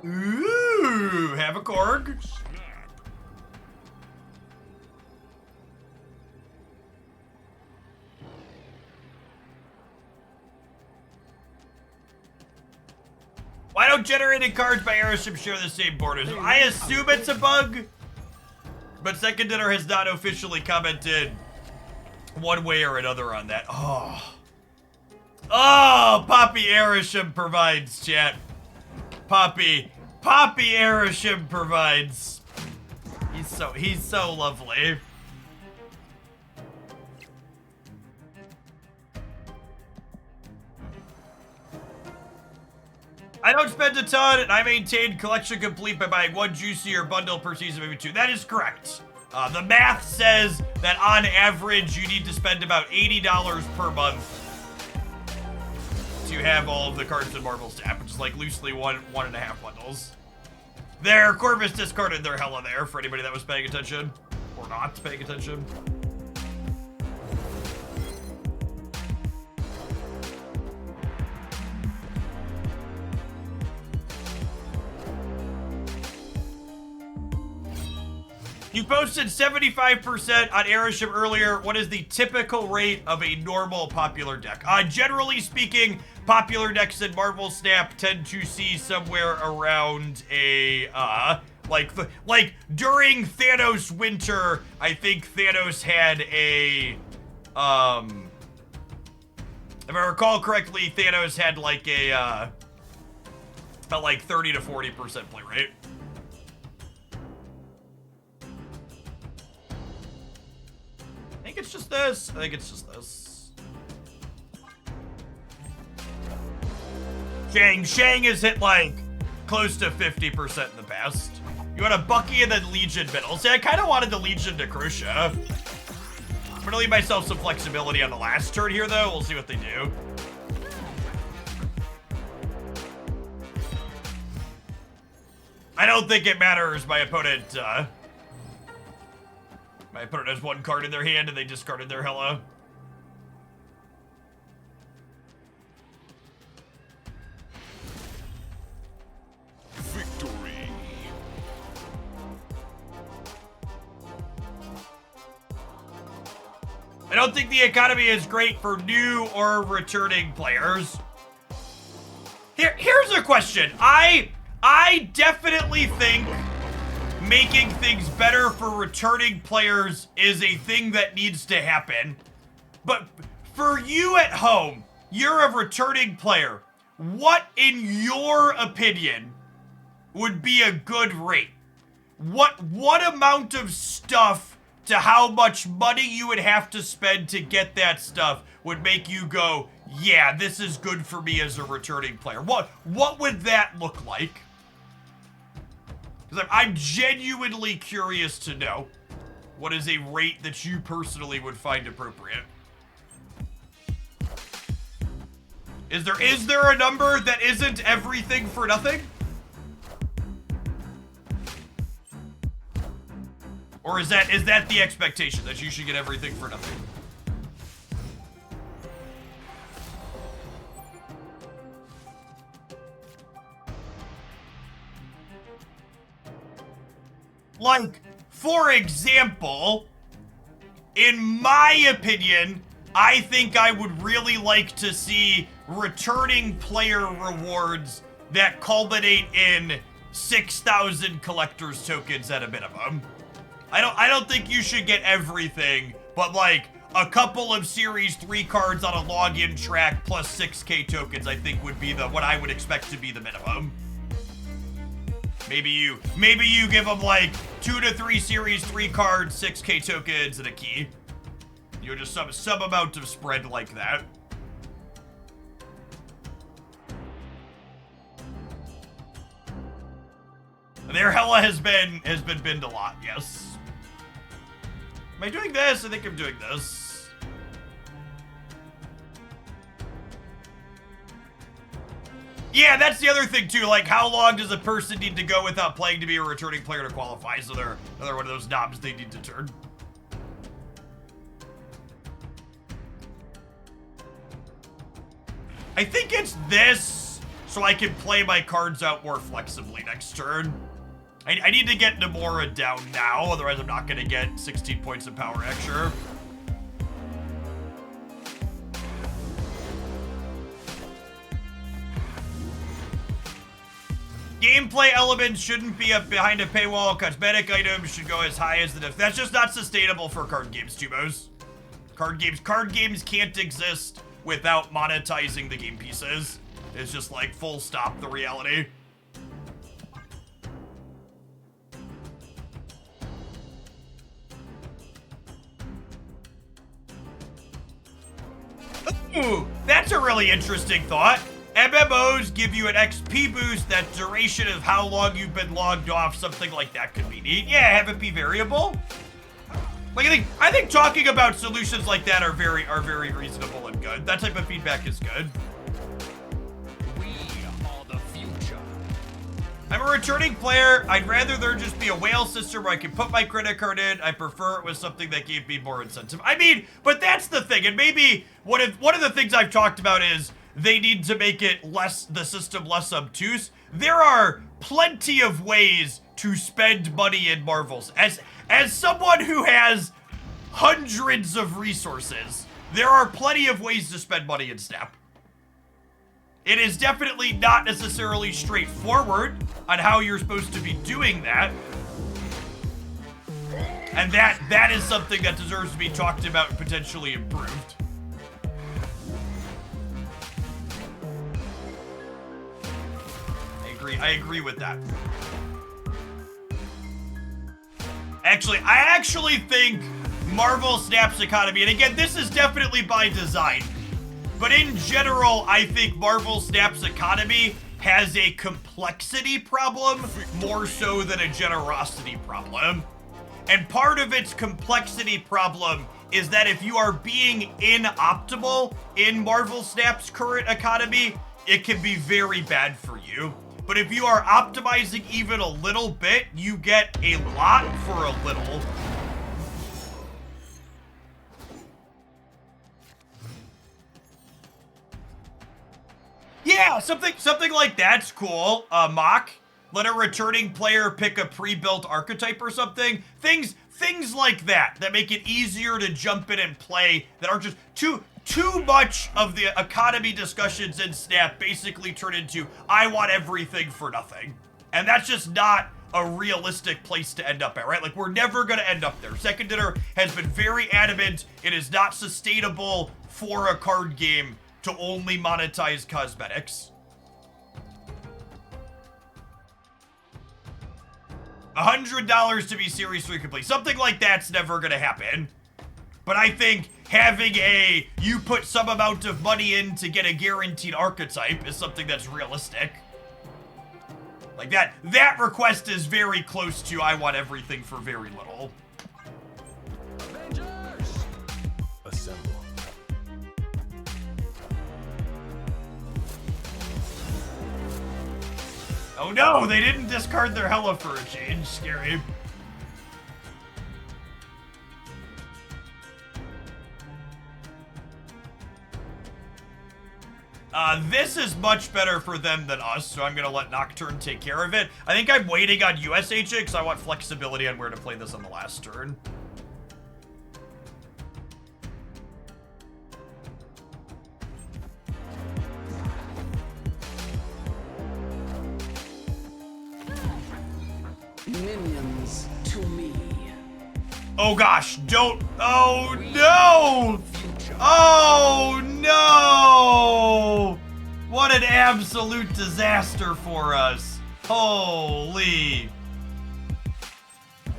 Ooh, have a Korg. Why don't generated cards by Arishem share the same borders? I assume it's a bug, but Second Dinner has not officially commented one way or another on that. Oh, Poppy Arishem provides, chat. Poppy Arishem provides. He's so lovely. I don't spend a ton, and I maintain collection complete by buying one juicy or bundle per season, maybe two. That is correct. The math says that on average, you need to spend about $80 per month to have all of the cards in Marvel Snap, which is like loosely one and a half bundles. There, Corvus discarded their hella there for anybody that was paying attention or not paying attention. You posted 75% on Arishem earlier. What is the typical rate of a normal popular deck? Generally speaking, popular decks in Marvel Snap tend to see somewhere around a, like during Thanos Winter, I think Thanos had a, if I recall correctly, Thanos had like a, about like 30 to 40% play rate. I think it's just this. Shang has hit like close to 50% in the past. You want a Bucky and then Legion middle. See, I kind of wanted the Legion to Crucia. I'm gonna leave myself some flexibility on the last turn here, though. We'll see what they do. I don't think it matters. My opponent has one card in their hand and they discarded their hello. Victory. I don't think the economy is great for new or returning players. Here's a question. I definitely think making things better for returning players is a thing that needs to happen. But for you at home, you're a returning player. What, in your opinion, would be a good rate? What amount of stuff to how much money you would have to spend to get that stuff would make you go, yeah, this is good for me as a returning player? What would that look like? Because I'm genuinely curious to know what is a rate that you personally would find appropriate. Is there a number that isn't everything for nothing? Or is that the expectation, that you should get everything for nothing? Like, for example, in my opinion, I think I would really like to see returning player rewards that culminate in 6,000 collector's tokens at a minimum. I don't think you should get everything, but like a couple of Series 3 cards on a login track plus 6k tokens, I think would be what I would expect to be the minimum. Maybe you give them like 2 to 3 Series 3 cards, 6k tokens, and a key. You know, just some amount of spread like that. Their hella has been binned a lot, yes. Am I doing this? I think I'm doing this. Yeah, that's the other thing too. Like, how long does a person need to go without playing to be a returning player to qualify? So they're another one of those knobs they need to turn. I think it's this. so I can play my cards out more flexibly next turn. I need to get Namora down now, otherwise I'm not going to get 16 points of power extra. Gameplay elements shouldn't be behind a paywall. Cosmetic items should go as high as the That's just not sustainable for card games, Tubos. Card games can't exist without monetizing the game pieces. It's just like full stop the reality. Ooh, that's a really interesting thought. MMOs give you an XP boost, that duration of how long you've been logged off, something like that could be neat. Yeah, have it be variable. Like I think talking about solutions like that are very reasonable and good. That type of feedback is good. We are the future. I'm a returning player. I'd rather there just be a whale system where I can put my credit card in. I prefer it was something that gave me more incentive. I mean, but that's the thing. And maybe one of the things I've talked about is they need to make it the system less obtuse. There are plenty of ways to spend money in Marvels. As someone who has hundreds of resources, there are plenty of ways to spend money in Snap. It is definitely not necessarily straightforward on how you're supposed to be doing that. And that is something that deserves to be talked about and potentially improved. I agree with that. I actually think Marvel Snap's economy, and again, this is definitely by design, but in general, I think Marvel Snap's economy has a complexity problem more so than a generosity problem. And part of its complexity problem is that if you are being inoptimal in Marvel Snap's current economy, it can be very bad for you. But if you are optimizing even a little bit, you get a lot for a little. Yeah, something like that's cool. Mock. Let a returning player pick a pre-built archetype or something. Things like that make it easier to jump in and play, that are just too much of the economy discussions in Snap basically turn into, I want everything for nothing. And that's just not a realistic place to end up at, right? Like, we're never gonna end up there. Second Dinner has been very adamant it is not sustainable for a card game to only monetize cosmetics. $100 to be series 3 complete. Something like that's never gonna happen. But I think having you put some amount of money in to get a guaranteed archetype is something that's realistic. Like that request is very close to I want everything for very little. Avengers! Assemble. Oh no, they didn't discard their Hela for a change. Scary. This is much better for them than us, so I'm gonna let Nocturne take care of it. I think I'm waiting on US agent because I want flexibility on where to play this on the last turn. Minions to me. Oh gosh, don't. Oh no! Oh no! What an absolute disaster for us. Holy.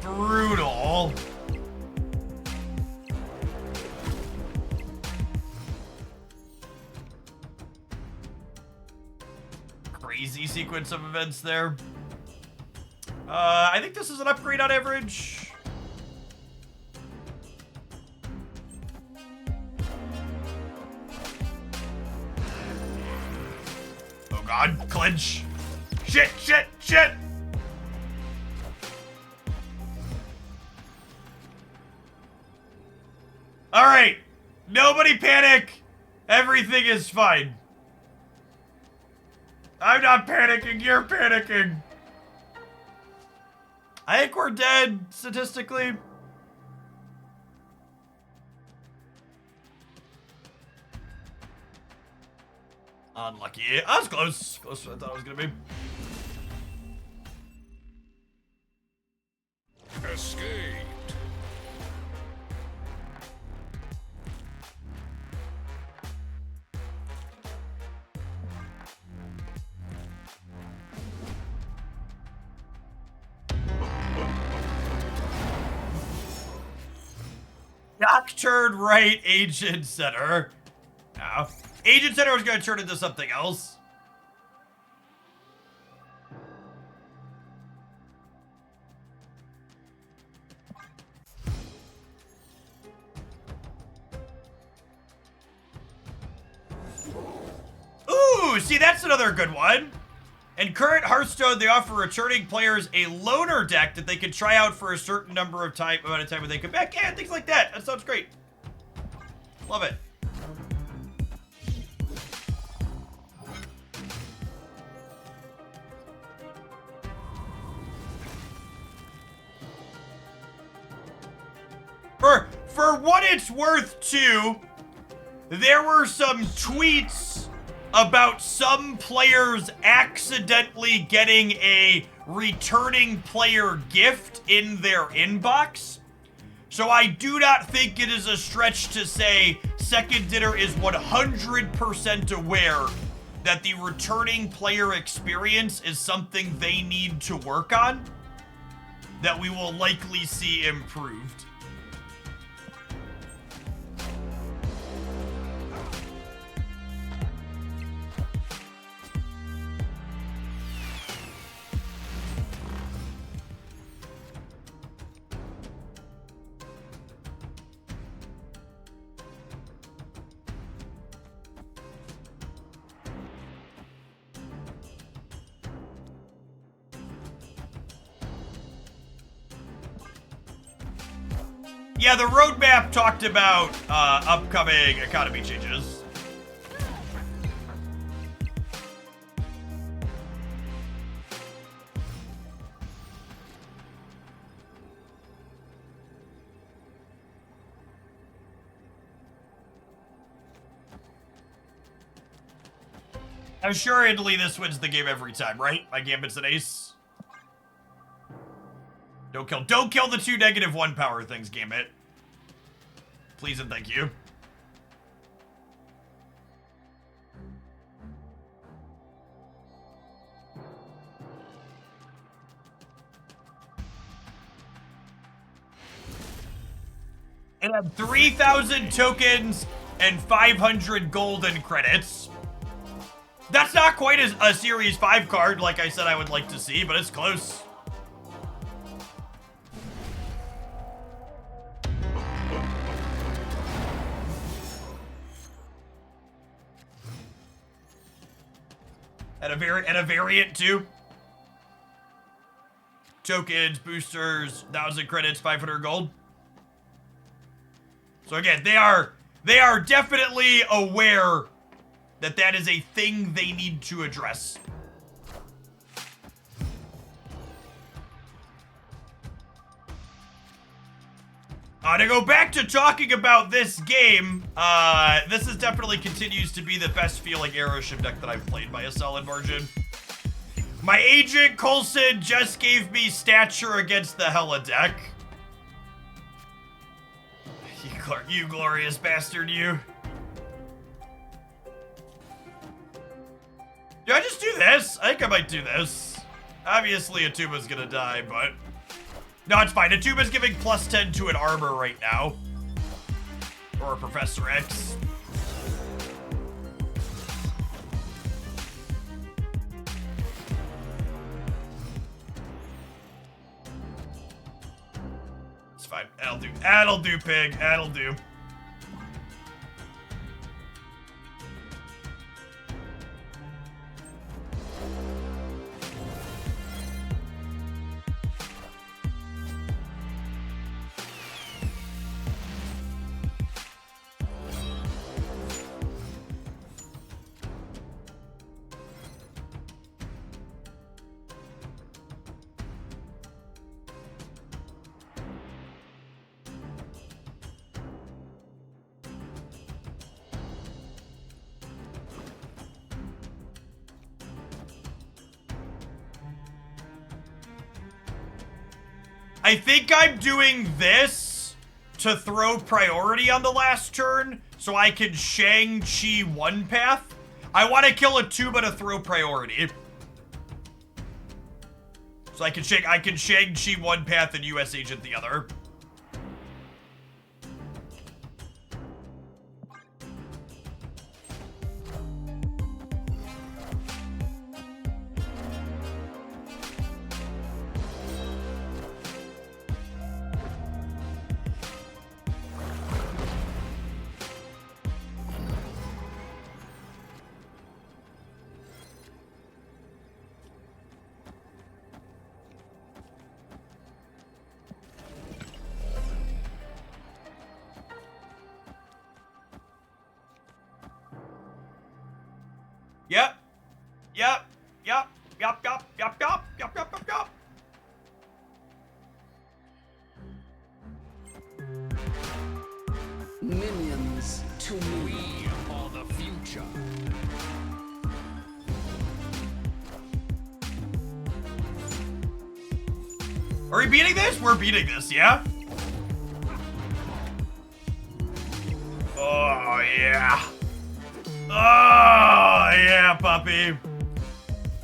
Brutal. Crazy sequence of events there. I think this is an upgrade on average. Oh god, clinch. Shit, shit, shit. All right, nobody panic. Everything is fine. I'm not panicking, you're panicking. I think we're dead, statistically. Unlucky. I was close. Closer than I thought it was gonna be. Escaped. Doc turned right, Agent Center. No. Agent Center was gonna turn into something else. Ooh, see, that's another good one. In current Hearthstone, they offer returning players a loaner deck that they can try out for a certain amount of time when they come back. Yeah, things like that. That sounds great. Love it. For what it's worth, too, there were some tweets about some players accidentally getting a returning player gift in their inbox. So I do not think it is a stretch to say Second Dinner is 100% aware that the returning player experience is something they need to work on, that we will likely see improved. Yeah, the roadmap talked about upcoming economy changes. Assuredly, this wins the game every time, right? My Gambit's an ace. Don't kill the 2 -1 power things, Gambit. Please and thank you. It had 3,000 tokens and 500 golden credits. That's not quite a Series 5 card like I said I would like to see, but it's close. And a variant too. Tokens, boosters, 1,000 credits, 500 gold. So again, they are definitely aware that that is a thing they need to address. To go back to talking about this game, this is definitely continues to be the best feeling Arishem deck that I've played by a solid margin. My agent Coulson just gave me stature against the Hella deck. You glorious bastard, you. Do I just do this? I think I might do this. Obviously, Atuma's gonna die, but... No, it's fine. Atuma's giving +10 to an armor right now. Or a Professor X. It's fine. That'll do. That'll do, pig. That'll do. I think I'm doing this to throw priority on the last turn so I can Shang-Chi one path. I want to kill a 2 but to throw priority. So I can Shang-Chi one path and US Agent the other. Yep. Yep. Yep. Yep. Yep. Yep. Yep. Yep. Yep. Yep. Yep. Minions to me. We are the future. Are we beating this? We're beating this, yeah? Oh, yeah. Oh, yeah, puppy.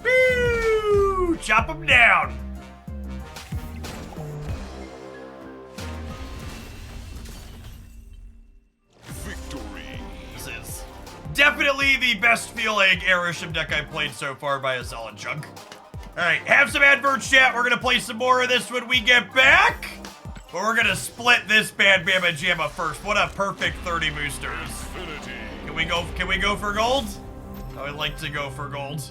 Woo! Chop him down. Victory. This is definitely the best feeling Arishem deck I've played so far by a solid chunk. All right, have some adverts, chat. We're gonna play some more of this when we get back. But we're gonna split this bad Bama Jamma first. What a perfect 30 boosters. Infinity. Can we go for gold? I would like to go for gold.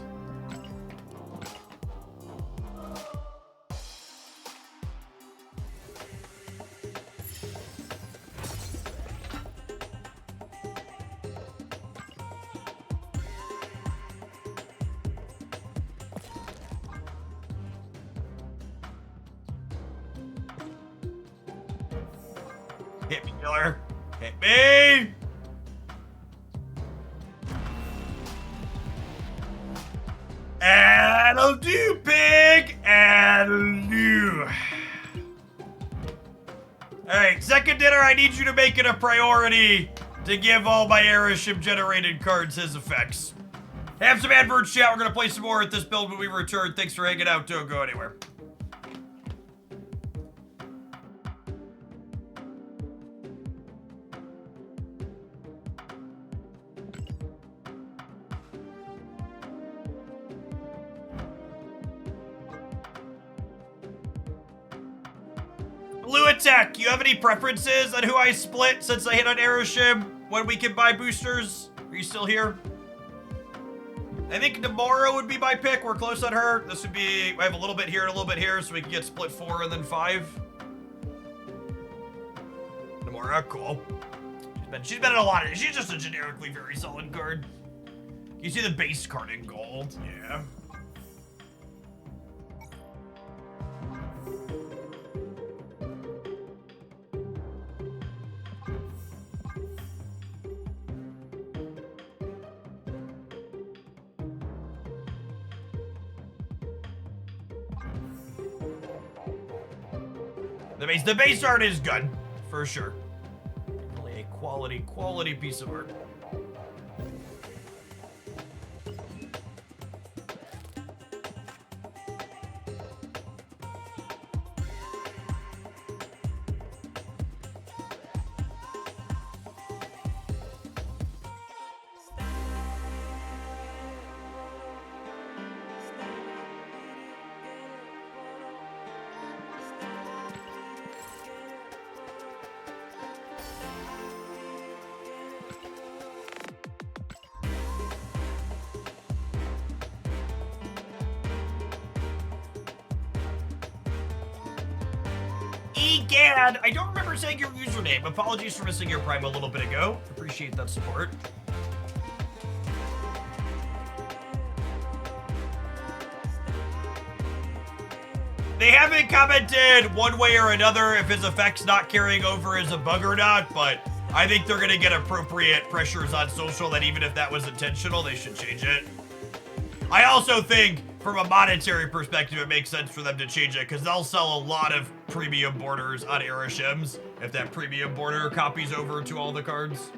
Hit me, killer. Hit me! That'll do, pig! That'll do. Alright, second dinner, I need you to make it a priority to give all my Arishem generated cards his effects. Have some adverts, chat. We're gonna play some more at this build when we return. Thanks for hanging out. Don't go anywhere. Blue Attack, you have any preferences on who I split since I hit on Arishem when we can buy boosters? Are you still here? I think tomorrow would be my pick. We're close on her. This would be, I have a little bit here and a little bit here, so we can get split 4 and then 5. Tomorrow, cool. She's been in a lot of, she's just a generically very solid card. You see the base card in gold? Yeah. The base art is good, for sure. Really a quality piece of art. Egad, I don't remember saying your username. Apologies for missing your prime a little bit ago. Appreciate that support. They haven't commented one way or another if his effect's not carrying over as a bug or not, but I think they're gonna get appropriate pressures on social that even if that was intentional, they should change it. I also think, from a monetary perspective, it makes sense for them to change it, because they'll sell a lot of premium borders on Arishems if that premium border copies over to all the cards.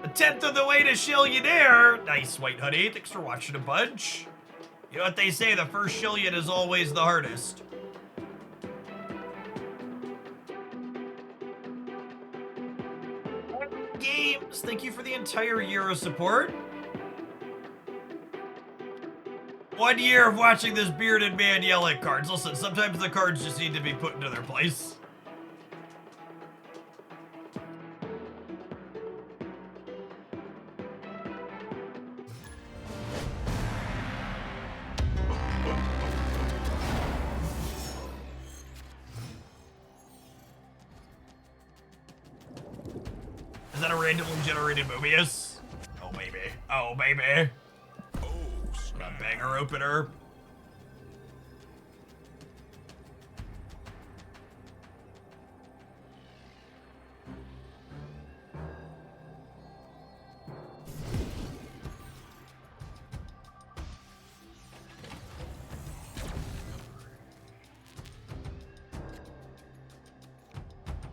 A tenth of the way to Shillionaire. Nice, White Honey. Thanks for watching a bunch. You know what they say, the first Shillion is always the hardest. Games, thank you for the entire year of support. 1 year of watching this bearded man yell at cards. Listen, sometimes the cards just need to be put into their place. Is that a randomly generated Mobius? Oh, baby. Oh, baby. Oh, A snap. banger opener.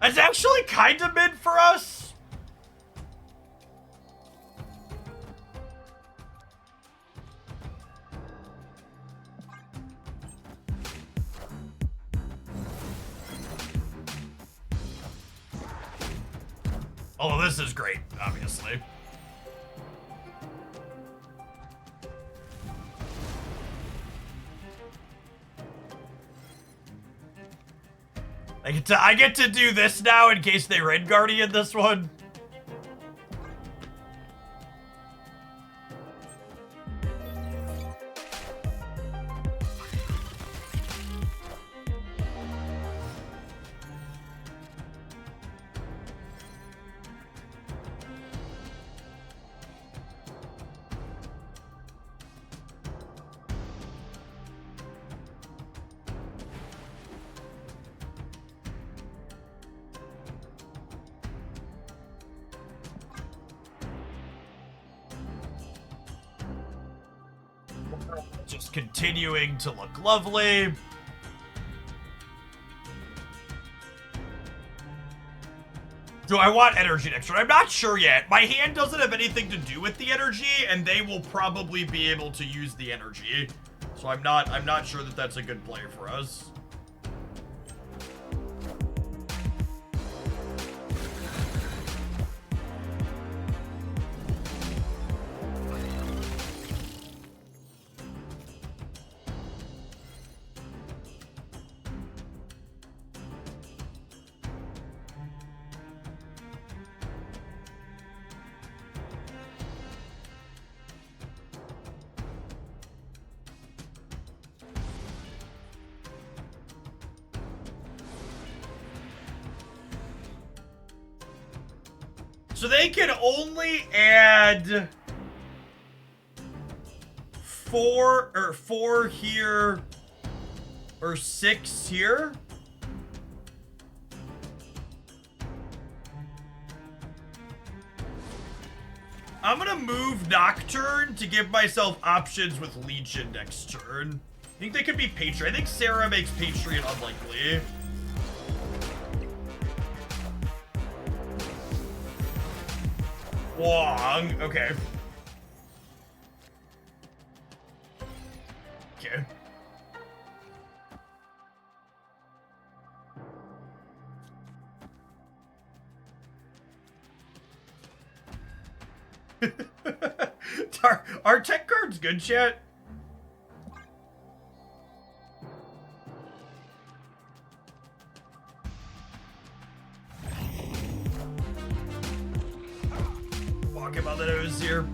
It's actually kind of mid for us. Although this is great, obviously. I get to do this now in case they Red Guardian this one. Just continuing to look lovely. Do I want energy next turn? I'm not sure yet. My hand doesn't have anything to do with the energy, and they will probably be able to use the energy. So I'm not sure that that's a good play for us. So they can only add four here or 6 here. I'm gonna move Nocturne to give myself options with Legion next turn. I think they could be Patriot. I think Sarah makes Patriot unlikely. Wong, okay. Okay. Are tech cards good, chat? Walk him on the nose here.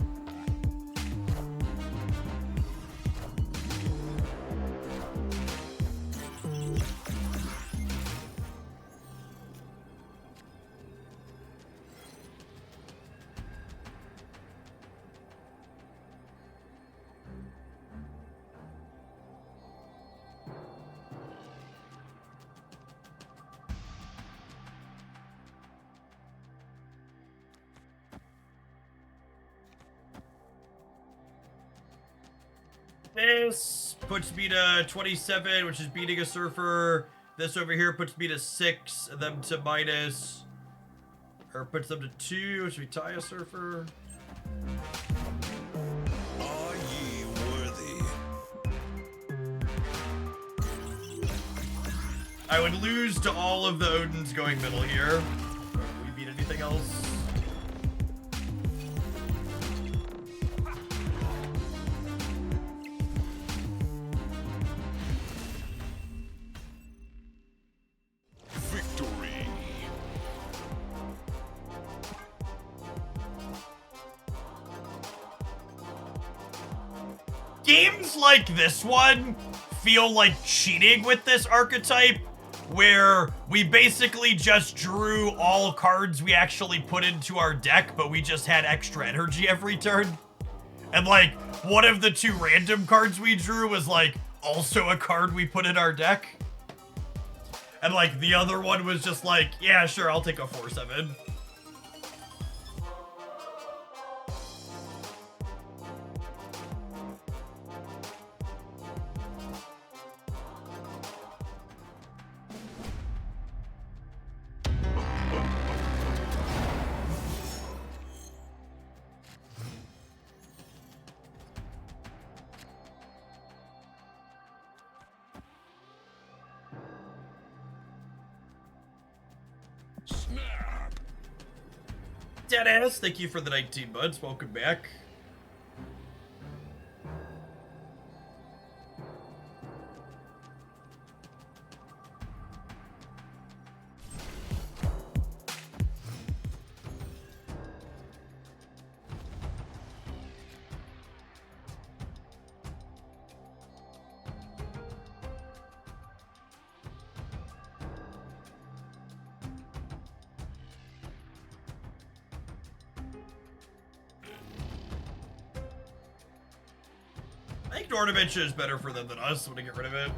This puts me to 27, which is beating a surfer. This over here puts me to 6, and them to minus, or puts them to 2, which we tie a surfer. Are ye worthy? I would lose to all of the Odins going middle here. Do we beat anything else? Victory. Games like this one feel like cheating with this archetype, where we basically just drew all cards we actually put into our deck, but we just had extra energy every turn. And like, one of the 2 random cards we drew was like also a card we put in our deck. And like the other one was just like, yeah, sure, I'll take a 4/7. Snap. Deadass, thank you for the 19 buds. Welcome back. I think Ornamentia is better for them than us. I'm gonna get rid of it.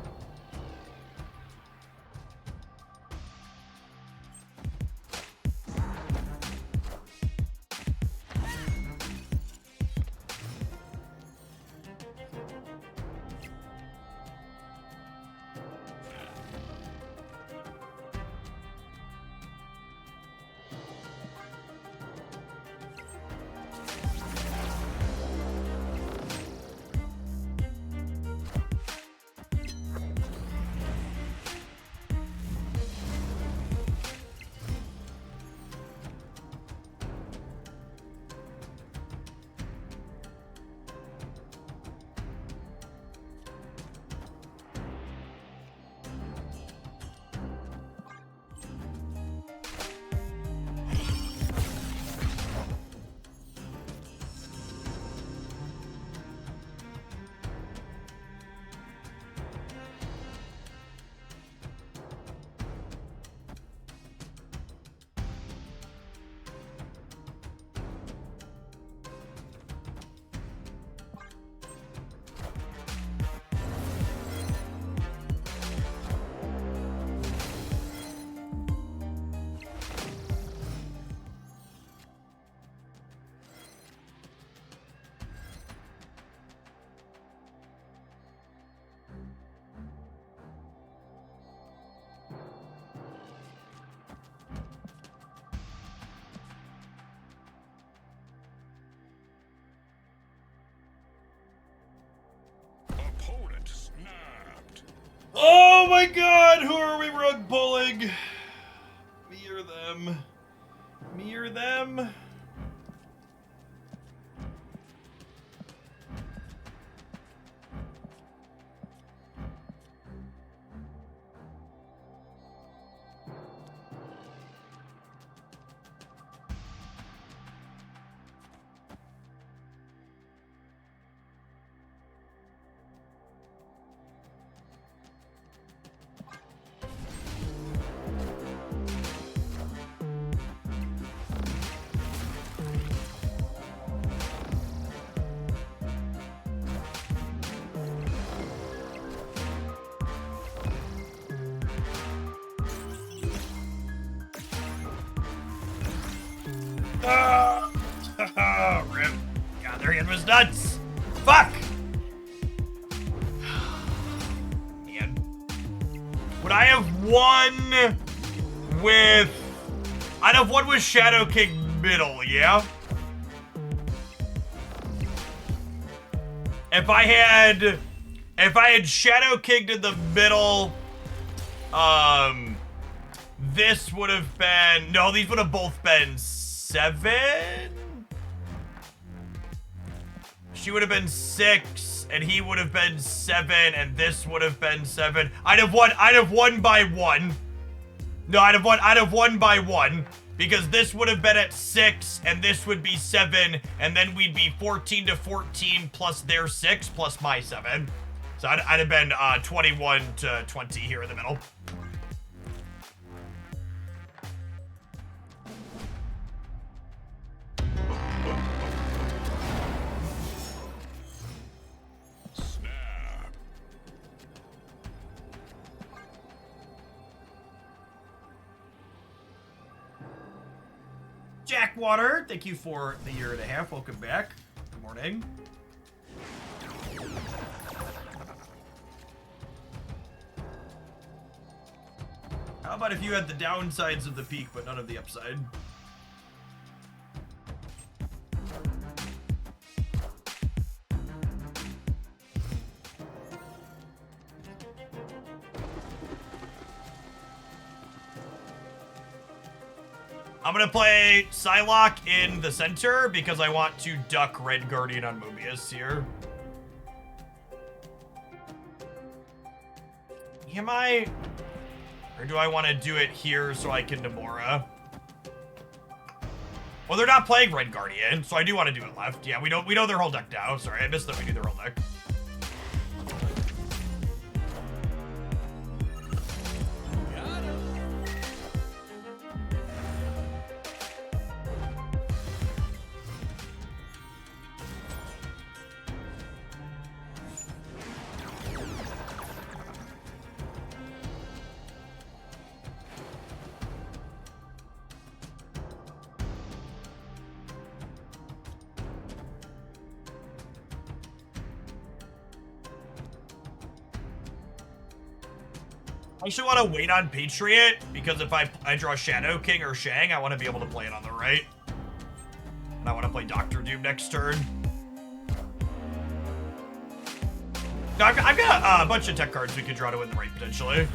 Opponent snapped. Oh my god, who are we rug pulling? Me or them? Me or them? Rip. God, their hand was nuts. Fuck. one with Shadow King middle, yeah? If I had Shadow King in the middle, this would have been, no, these would have both been 7. She would have been 6, and he would have been 7, and this would have been 7. I'd have won by 1. No, I'd have won by 1. Because this would have been at 6, and this would be 7, and then we'd be 14 to 14 plus their 6 plus my 7. So I'd have been 21 to 20 here in the middle. Jackwater, thank you for the 1.5 years. Welcome back. Good morning. How about if you had the downsides of the peak, but none of the upside? I'm gonna play Psylocke in the center because I want to duck Red Guardian on Mobius here. Am I? Or do I want to do it here so I can Nomura? Well, they're not playing Red Guardian, so I do want to do it left. Yeah, we know their whole deck now. Sorry, I missed that we knew their whole deck. I should want to wait on Patriot, because if I draw Shadow King or Shang, I want to be able to play it on the right. And I want to play Doctor Doom next turn. No, I've got a bunch of tech cards we could draw to win the right, potentially.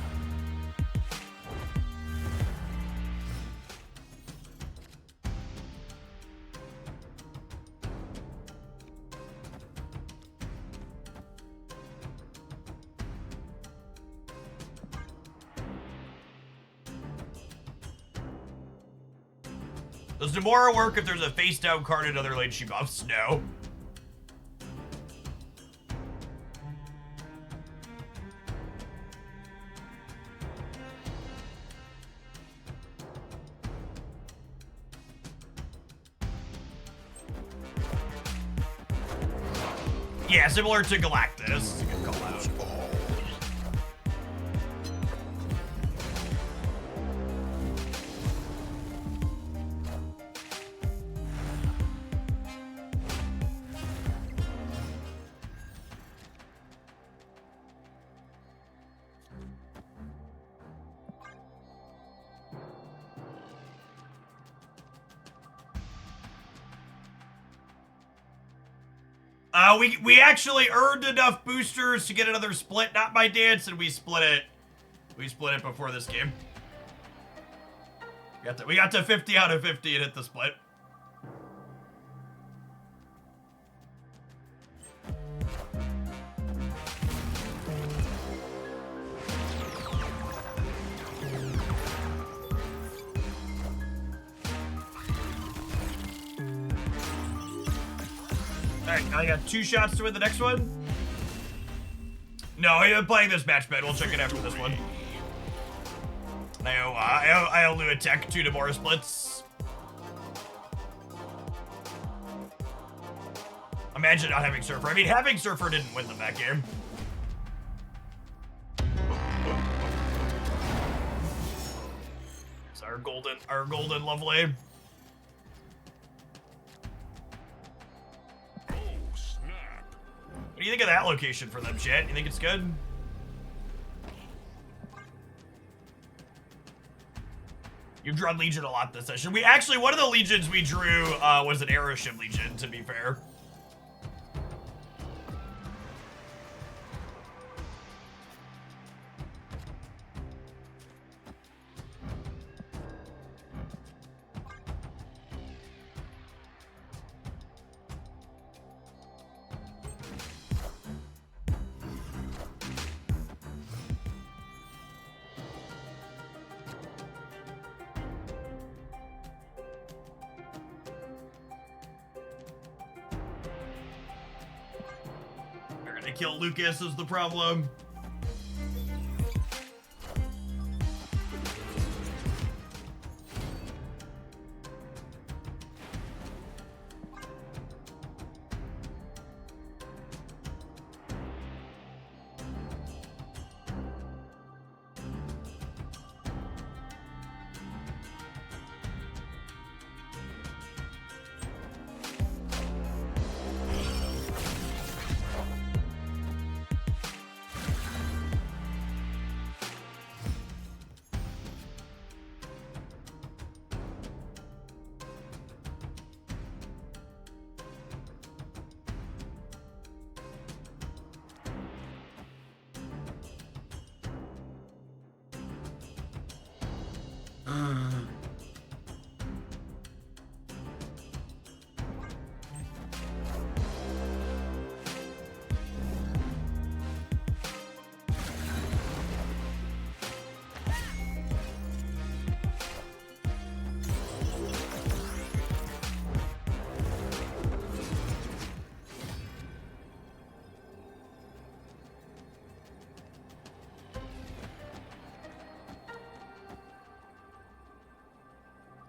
Does Nomura work if there's a face-down card in other lane she buffs? No. Yeah, similar to Galactus. It's a good call out. We actually earned enough boosters to get another split, not by dance, and we split it. We split it before this game. We got to 50 out of 50 and hit the split. Alright, I got 2 shots to win the next one. No, I'm playing this match bet. We'll check it after this one. I owe Lua Tech 2 Nomura splits. Imagine not having Surfer. I mean, having Surfer didn't win them that game. It's our golden lovely. What do you think of that location for them, chat? You think it's good? You've drawn Legion a lot this session. We actually, one of the Legions we drew was an Arishem Legion, to be fair. Kill Lucas is the problem.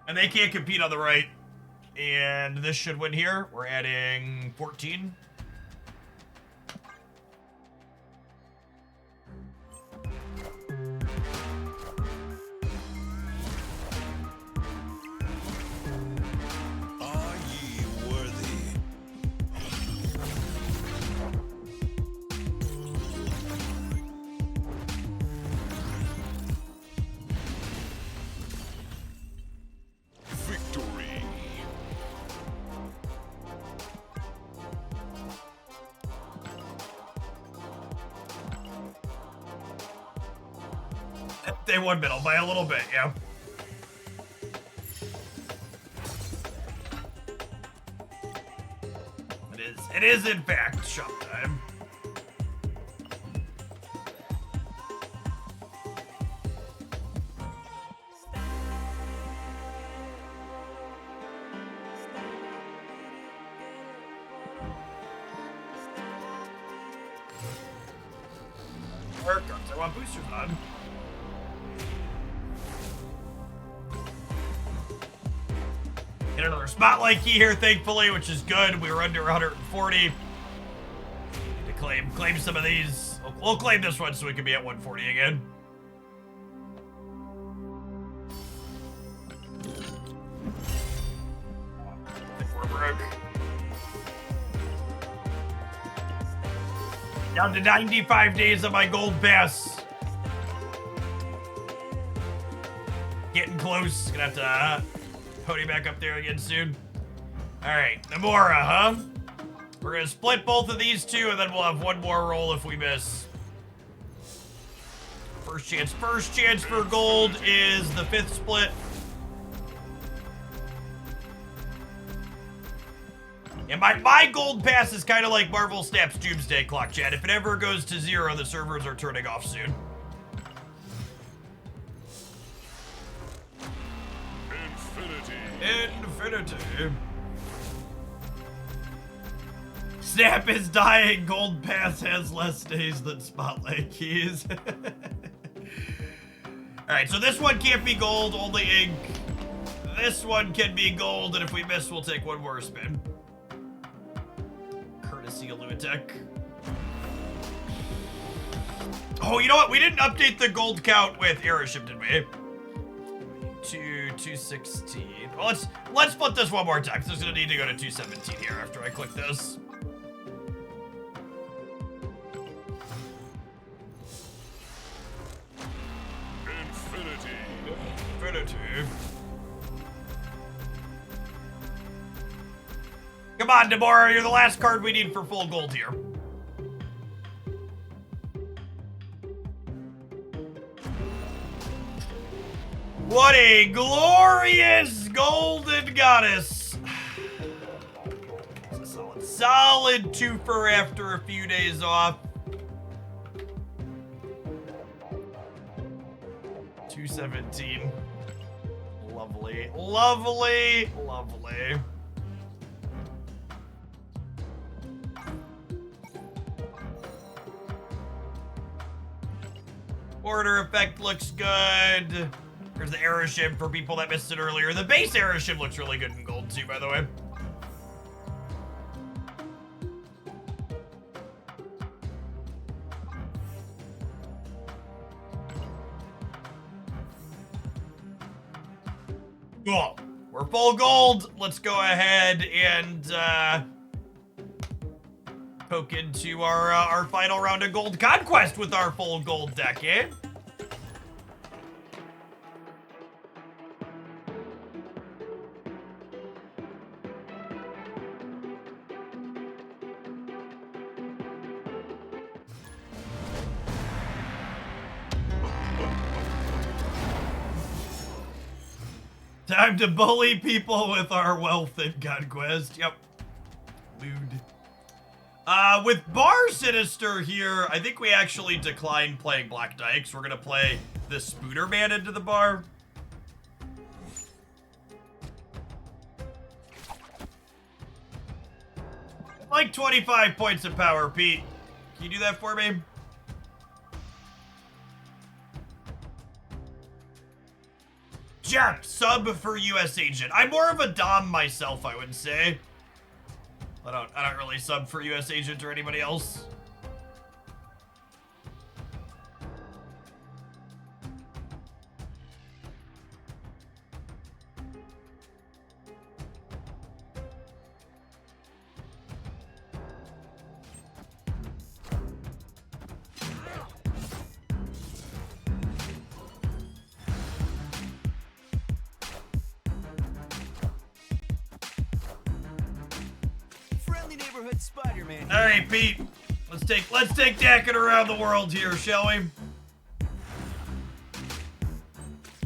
And they can't compete on the right. And this should win here. We're adding 14. Are ye worthy? Victory. They won middle by a little bit, yeah. It is in fact shop time. I want boosters on. Get another spotlight key here, thankfully, which is good. We were under 140. Need to claim some of these. We'll claim this one so we can be at 140 again. I think we're broke. Down to 95 days of my gold pass. Getting close. Gonna have to pony back up there again soon. Alright, Namora, huh? We're gonna split both of these two, and then we'll have one more roll if we miss. First chance for gold is the 5th split. And my gold pass is kind of like Marvel Snap's Doomsday Clock, chat. If it ever goes to 0, the servers are turning off soon. Infinity. Snap is dying. Gold pass has less days than spotlight keys. Alright, so this one can't be gold, only ink. This one can be gold, and if we miss, we'll take one more spin. Courtesy of Luatek. Oh, you know what? We didn't update the gold count with Arishem, did we? 216. Well, let's split this one more time, because it's gonna need to go to 217 here after I click this. Infinity. Come on, Deborah, you're the last card we need for full gold here. What a glorious golden goddess. It's a solid twofer after a few days off. 217. Lovely, lovely, lovely. Order effect looks good. There's the Arishem for people that missed it earlier. The base Arishem looks really good in gold too, by the way. Cool. We're full gold. Let's go ahead and poke into our final round of gold conquest with our full gold deck, eh? Time to bully people with our wealth in Conquest. Yep. Lewd. With Bar Sinister here, I think we actually declined playing Black Dykes. We're gonna play the Spooner Man into the bar. Like 25 points of power, Pete. Can you do that for me? Jeff, sub for US Agent. I'm more of a Dom myself, I would say. I don't really sub for US Agent or anybody else. Spider-Man. All right, Pete. Let's take Dakin around the world here, shall we?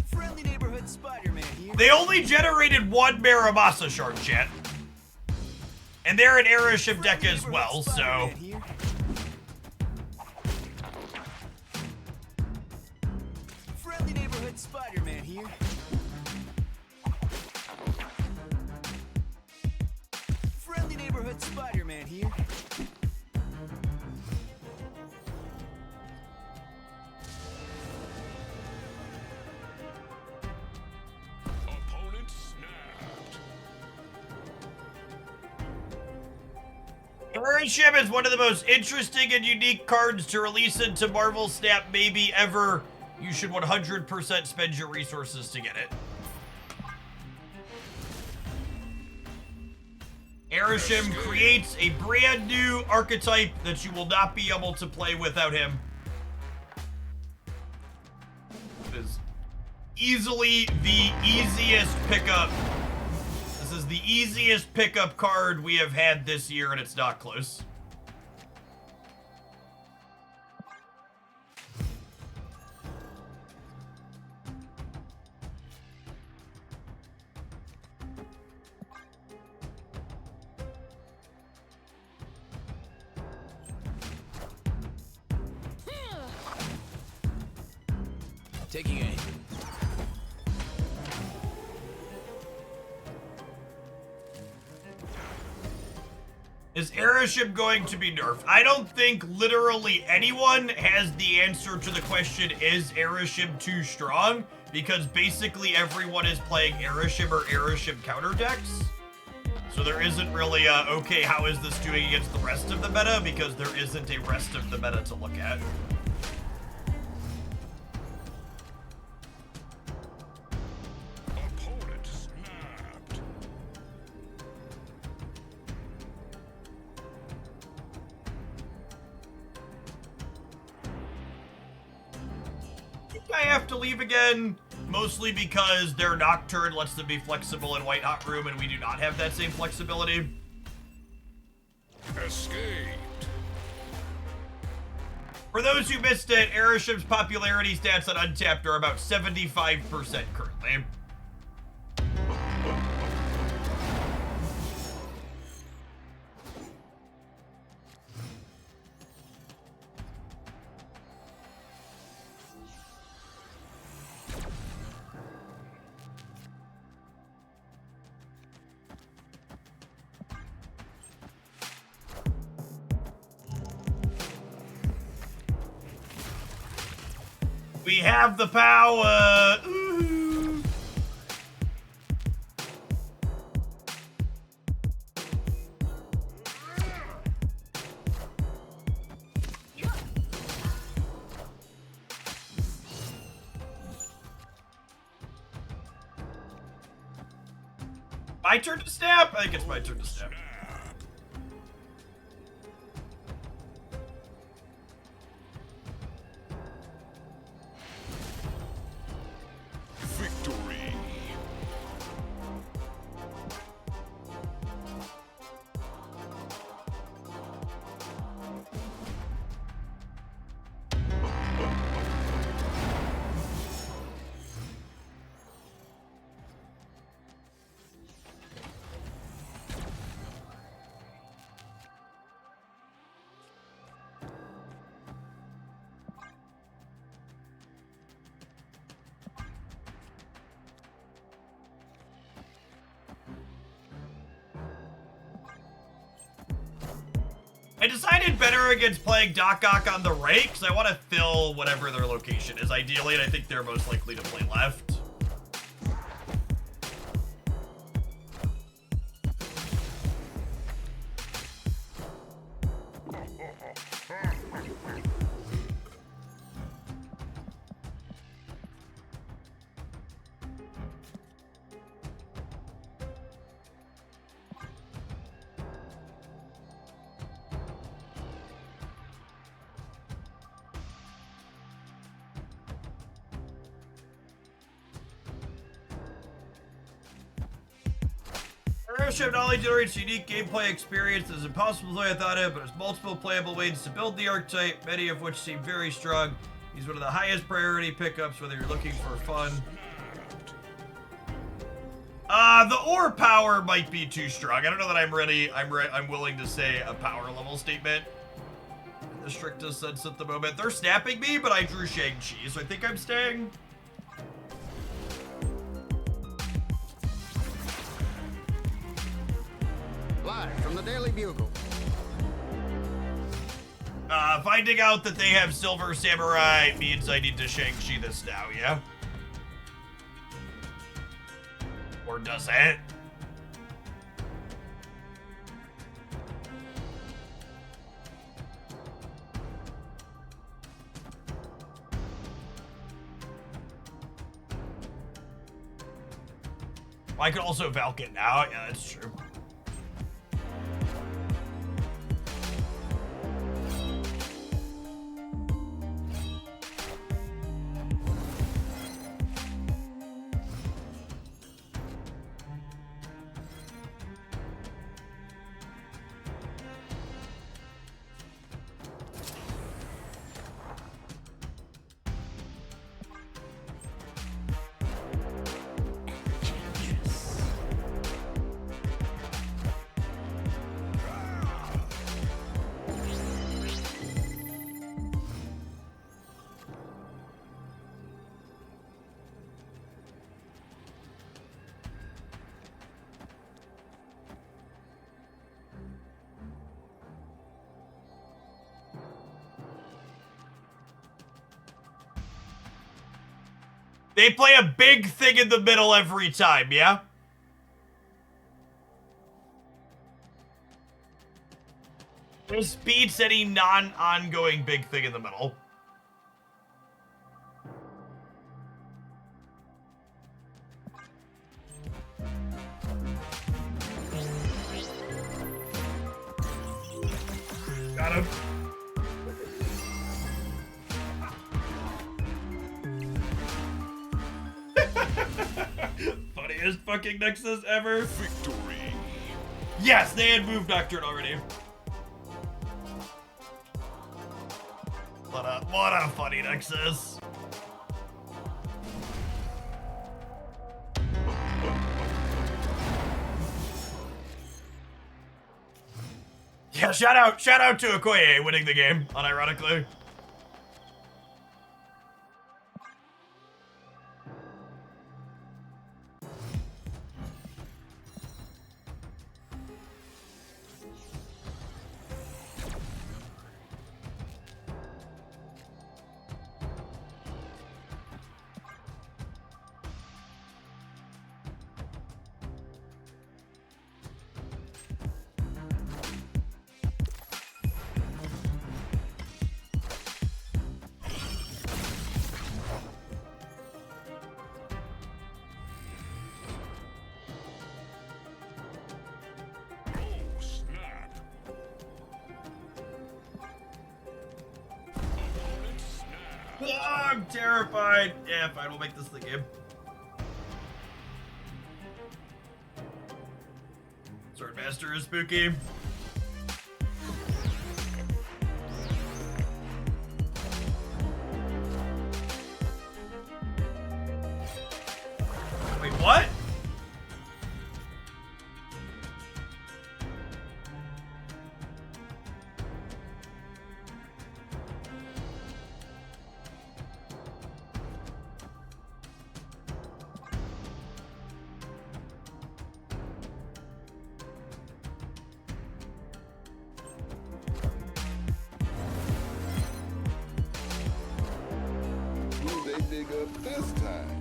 Friendly neighborhood Spider-Man here. They only generated one Maramasa shard, chat. And they're an Arishem deck as well, so... Here. Friendly neighborhood Spider-Man here. Friendly neighborhood Spider-Man here. Opponent snapped. Arishem is one of the most interesting and unique cards to release into Marvel Snap maybe ever. You should 100% spend your resources to get it. Arishem creates a brand new archetype that you will not be able to play without him. It is easily the easiest pickup. This is the easiest pickup card we have had this year, and it's not close. Taking aim. Is Arishem going to be nerfed? I don't think literally anyone has the answer to the question, is Arishem too strong? Because basically everyone is playing Arishem or Arishem counter decks. So there isn't really a, okay, how is this doing against the rest of the meta? Because there isn't a rest of the meta to look at. Opponent snapped. I have to leave again, mostly because their Nocturne lets them be flexible in White Hot Room, and we do not have that same flexibility. Escaped. For those who missed it, Arishem's popularity stats on Untapped are about 75% currently. We have the power. Ooh. My turn to snap? I think it's my turn to snap. Victory. I decided better against playing Doc Ock on the right because I want to fill whatever their location is ideally, and I think they're most likely to play left. Arishem not only generates unique gameplay experience that is impossible the way I thought it, but has multiple playable ways to build the archetype, many of which seem very strong. He's one of the highest priority pickups, whether you're looking for fun. The ore power might be too strong. I don't know that I'm willing to say a power level statement in the strictest sense at the moment. They're snapping me, but I drew Shang-Chi, so I think I'm staying. Live from the Daily Bugle. Finding out that they have Silver Samurai means I need to Shang-Chi this now, yeah? Or does it? Well, I could also Valk it now. Yeah, that's true. They play a big thing in the middle every time, yeah? This beats any non-ongoing big thing in the middle. Got him. Funniest fucking Nexus ever. Victory. Yes, they had moved Nocturne already. What a funny Nexus. Yeah, shout out to Okoye winning the game, unironically. Oh, snap. Opponent snap. Oh, I'm terrified. Yeah, fine, we'll make this the game. Swordmaster is spooky. Wait, what? Who they dig up this time?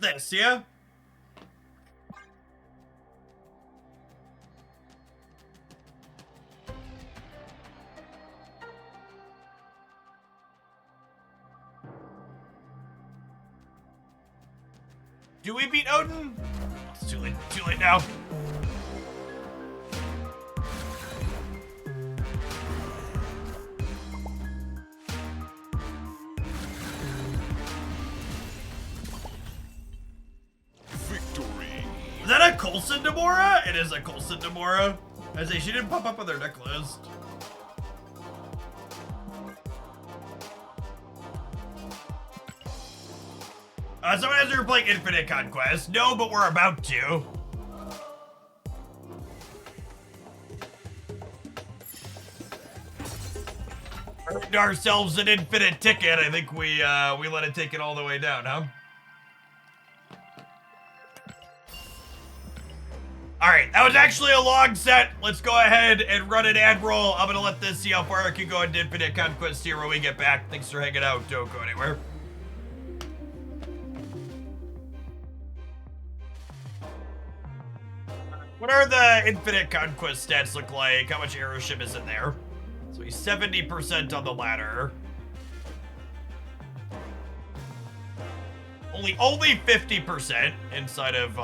What's this, yeah? Do we beat Odin? It's too late now. Victory. Is that a Coulson Demora? It is a Coulson Demora. I say she didn't pop up on their deck list. Someone asked if we were playing Infinite Conquest. No, but we're about to. Earned ourselves an infinite ticket. I think we let it take it all the way down, huh? Alright, that was actually a long set. Let's go ahead and run an ad roll. I'm gonna let this see how far I can go into Infinite Conquest here when we get back. Thanks for hanging out. Don't go anywhere. What are the Infinite Conquest stats look like? How much Arishem is in there? So he's 70% on the ladder. Only 50% inside of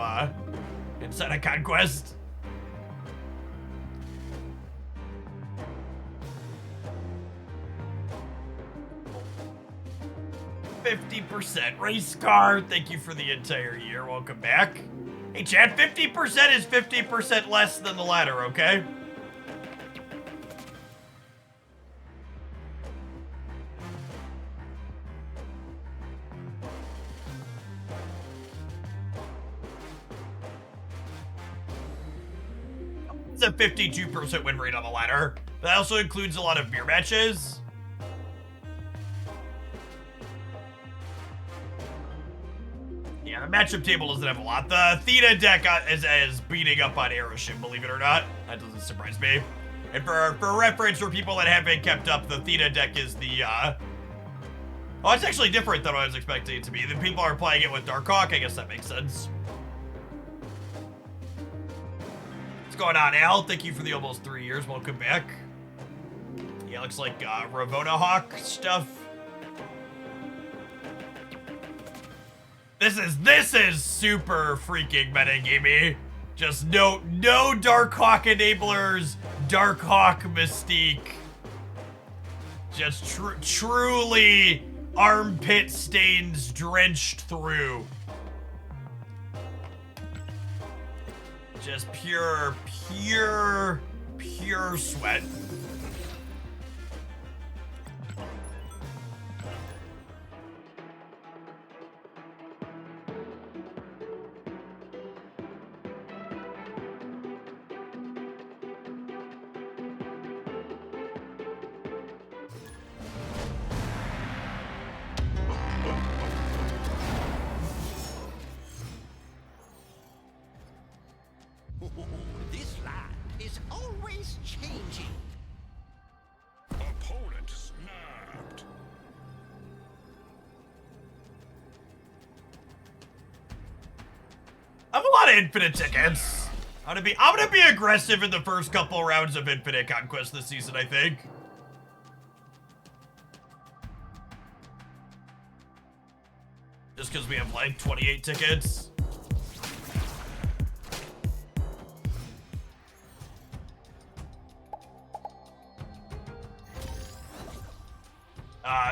Conquest. %. Race car, thank you for the entire year. Welcome back. Hey, chat, 50% is 50% less than the ladder, okay? It's a 52% win rate on the ladder. That also includes a lot of beer matches. Yeah, the matchup table doesn't have a lot. The Theta deck is beating up on Arishem, believe it or not. That doesn't surprise me. And for reference, for people that haven't kept up, the Theta deck is the, oh, it's actually different than what I was expecting it to be. The people are playing it with Darkhawk, I guess that makes sense. What's going on, Al? Thank you for the almost 3 years. Welcome back. Yeah, looks like, Ravona Hawk stuff. This is super freaking metagamey. Just no Darkhawk enablers, Darkhawk mystique. Just truly armpit stains drenched through. Just pure sweat. This land is always changing. Opponent snapped. I have a lot of infinite tickets. I'm gonna be aggressive in the first couple rounds of Infinite Conquest this season, I think. Just because we have like 28 tickets.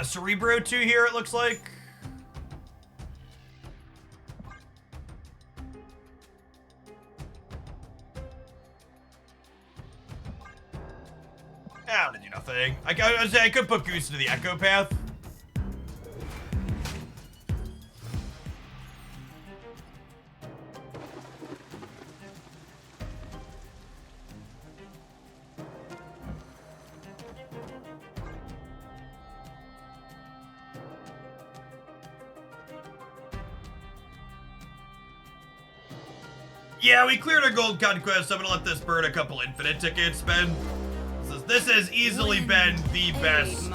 Cerebro 2 here, it looks like. Ah, I'm gonna do nothing. I could put Goose into the Echo Path. Yeah, we cleared a gold conquest. I'm gonna let this burn a couple infinite tickets, Ben. This has easily been the best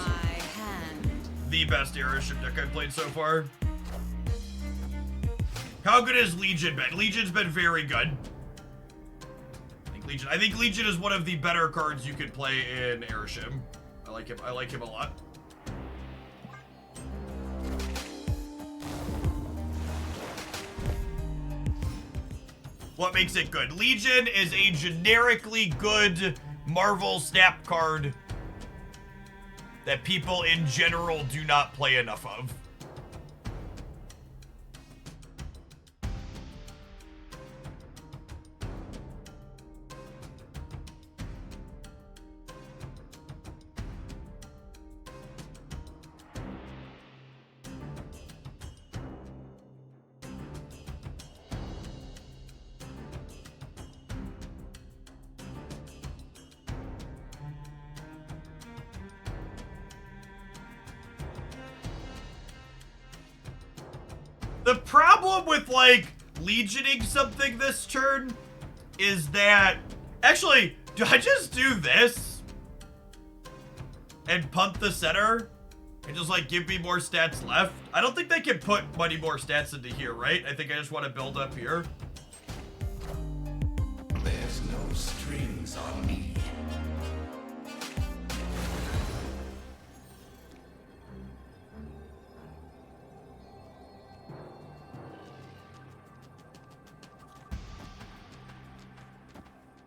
Arishem deck I've played so far. How good has Legion been? Legion's been very good. I think Legion is one of the better cards you could play in Arishem. I like him a lot. What makes it good? Legion is a generically good Marvel Snap card that people in general do not play enough of. The problem with, like, Legioning something this turn is that... Actually, do I just do this? And punt the center? And just, like, give me more stats left? I don't think they can put many more stats into here, right? I think I just want to build up here. There's no strings on me.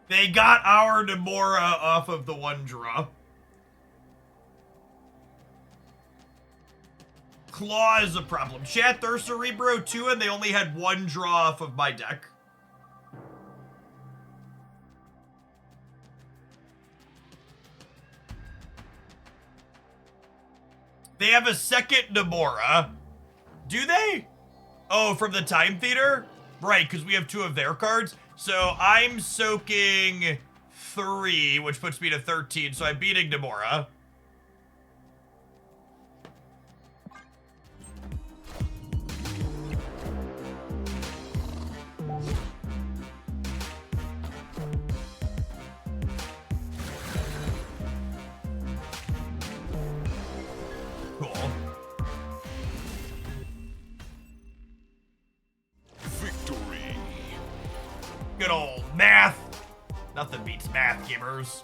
They got our Namora off of the one draw. Claw is a problem. Chat, they're Cerebro 2 and they only had one draw off of my deck. They have a second Namora. Do they? Oh, from the Time Theater? Right, because we have two of their cards. So I'm soaking 3, which puts me to 13, so I'm beating Namora. Good old math. Nothing beats math, gamers.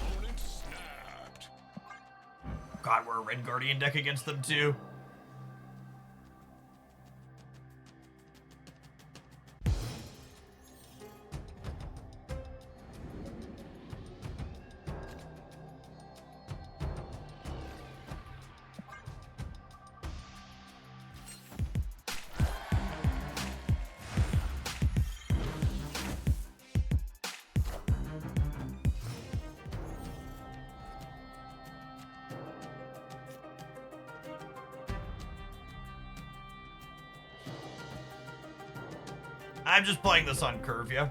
Opponent snapped. God, we're a Red Guardian deck against them too. I'm just playing this on curve, yeah.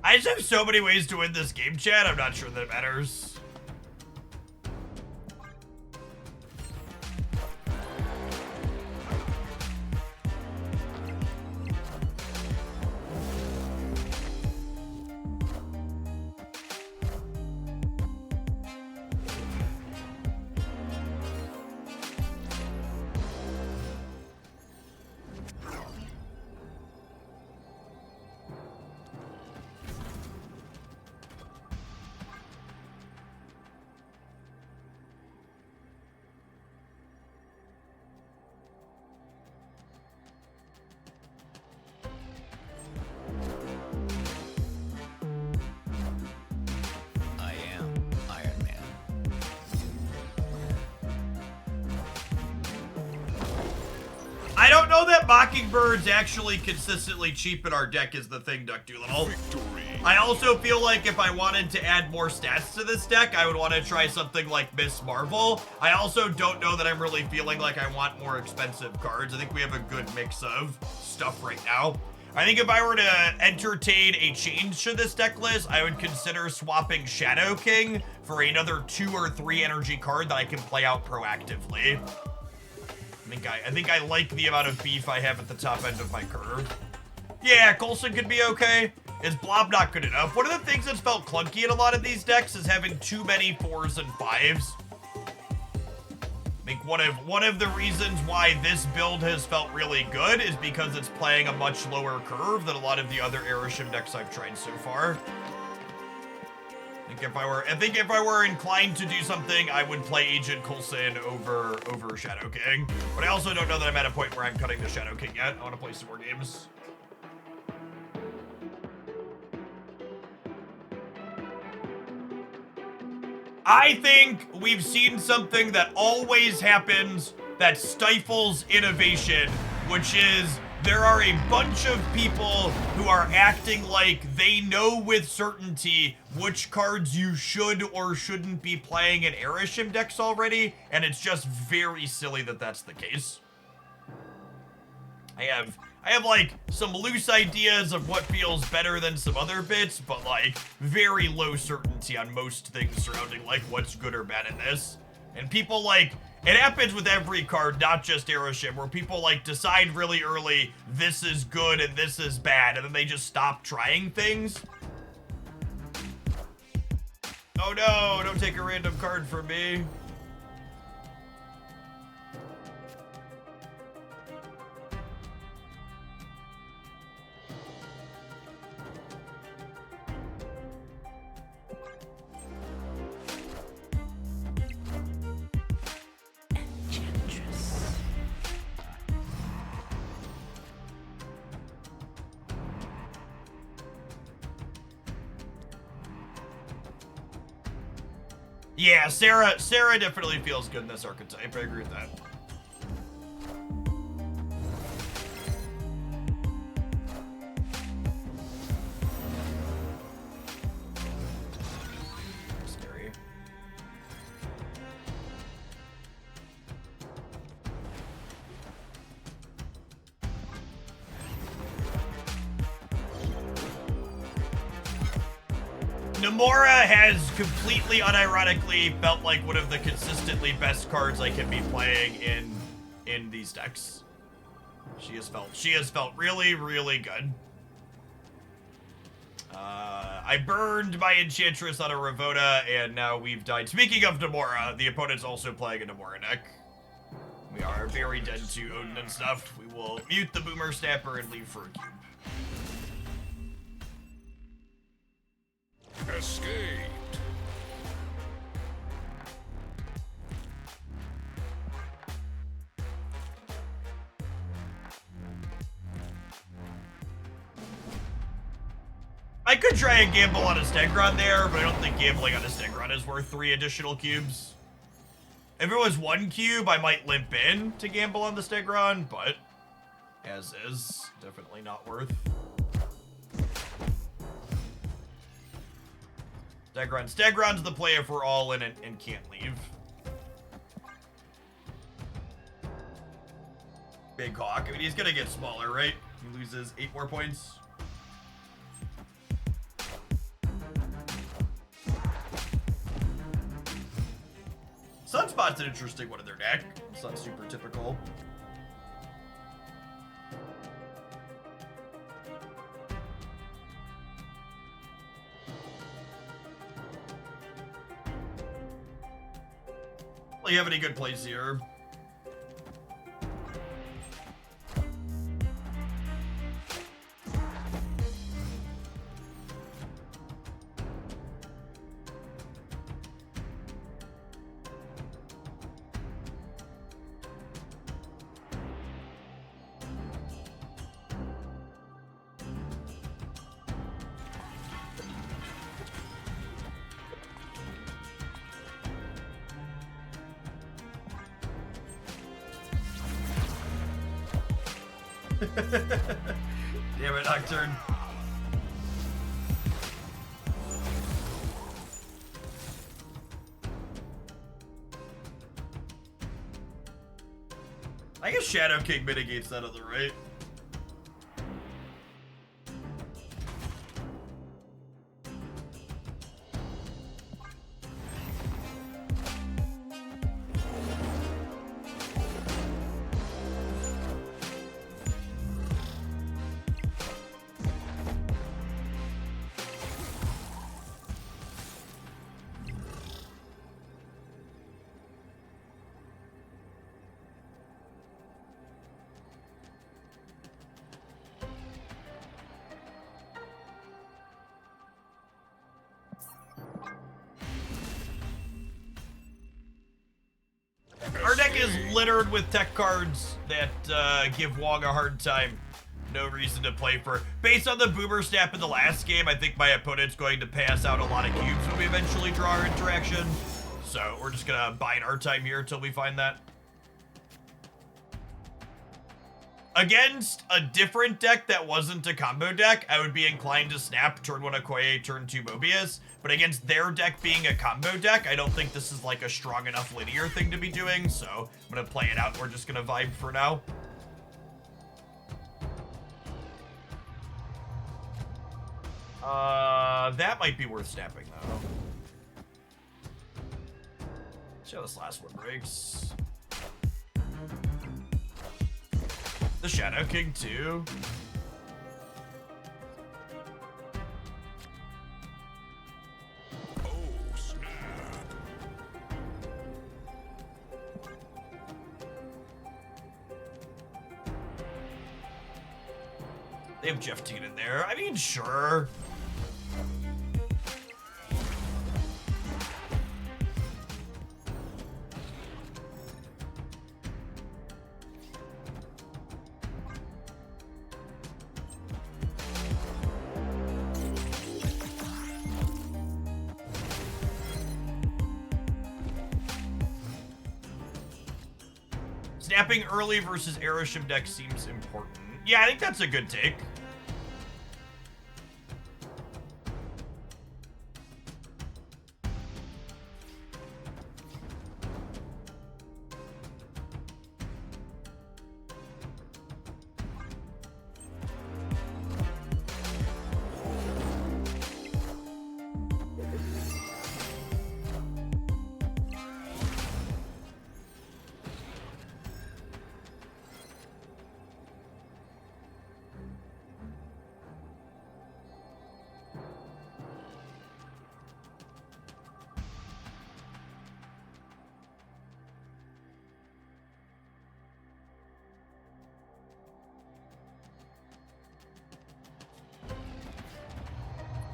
I just have so many ways to win this game, chat. I'm not sure that it matters. I am Iron Man. I don't know that Mockingbird's actually consistently cheap in our deck is the thing, Duck Doolittle. Victory. I also feel like if I wanted to add more stats to this deck, I would want to try something like Miss Marvel. I also don't know that I'm really feeling like I want more expensive cards. I think we have a good mix of stuff right now. I think if I were to entertain a change to this deck list, I would consider swapping Shadow King for another 2 or 3 energy card that I can play out proactively. I think I like the amount of beef I have at the top end of my curve. Yeah, Coulson could be okay. Is Blob not good enough? One of the things that's felt clunky in a lot of these decks is having too many 4s and 5s. I think one of the reasons why this build has felt really good is because it's playing a much lower curve than a lot of the other Arishem decks I've tried so far. I think if I were inclined to do something, I would play Agent Coulson over Shadow King. But I also don't know that I'm at a point where I'm cutting the Shadow King yet. I want to play some more games. I think we've seen something that always happens that stifles innovation, which is there are a bunch of people who are acting like they know with certainty which cards you should or shouldn't be playing in Arishem decks already, and it's just very silly that that's the case. I have like some loose ideas of what feels better than some other bits, but like very low certainty on most things surrounding like what's good or bad in this. And people like, it happens with every card, not just Arishem, where people like decide really early, this is good and this is bad, and then they just stop trying things. Oh no, don't take a random card from me. Yeah, Sarah definitely feels good in this archetype. I agree with that. Scary. Nomura has completely unironically felt like one of the consistently best cards I can be playing in these decks. She has felt really, really good. I burned my Enchantress on a Ravona, and now we've died. Speaking of Nomura, the opponent's also playing a Nomura deck. We are very dead to Odin and stuff. We will mute the Boomer Snapper and leave for a cube. Escaped. I could try and gamble on a Stegron there, but I don't think gambling on a Stegron is worth 3 additional cubes. If it was 1 cube, I might limp in to gamble on the Stegron, but as is, definitely not worth. Stegron's the play if we're all in it and can't leave. Big Hawk. I mean, he's gonna get smaller, right? He loses 8 more points. Sunspot's an interesting one in their deck. It's not super typical. Well, you have any good plays here? Damn it, Nocturne. I guess Shadow King mitigates that on the right. Our deck is littered with tech cards that give Wong a hard time. No reason to play for. Based on the Boomer Snap in the last game, I think my opponent's going to pass out a lot of cubes when we eventually draw our interaction. So we're just gonna bide our time here until we find that. Against a different deck that wasn't a combo deck, I would be inclined to snap turn 1 Okoye, turn 2 Mobius. But against their deck being a combo deck, I don't think this is like a strong enough linear thing to be doing. So I'm gonna play it out. We're just gonna vibe for now. That might be worth snapping though. See how this last one breaks. The Shadow King too. Oh, snap. They have Jeff Teen in there. I mean, sure. Snapping early versus Arishem deck seems important. Yeah, I think that's a good take.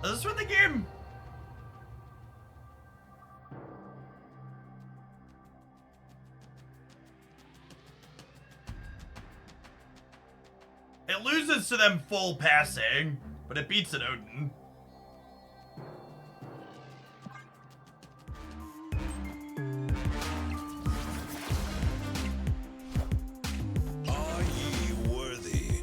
Is this for the game? It loses to them full passing, but it beats an Odin. Are ye worthy?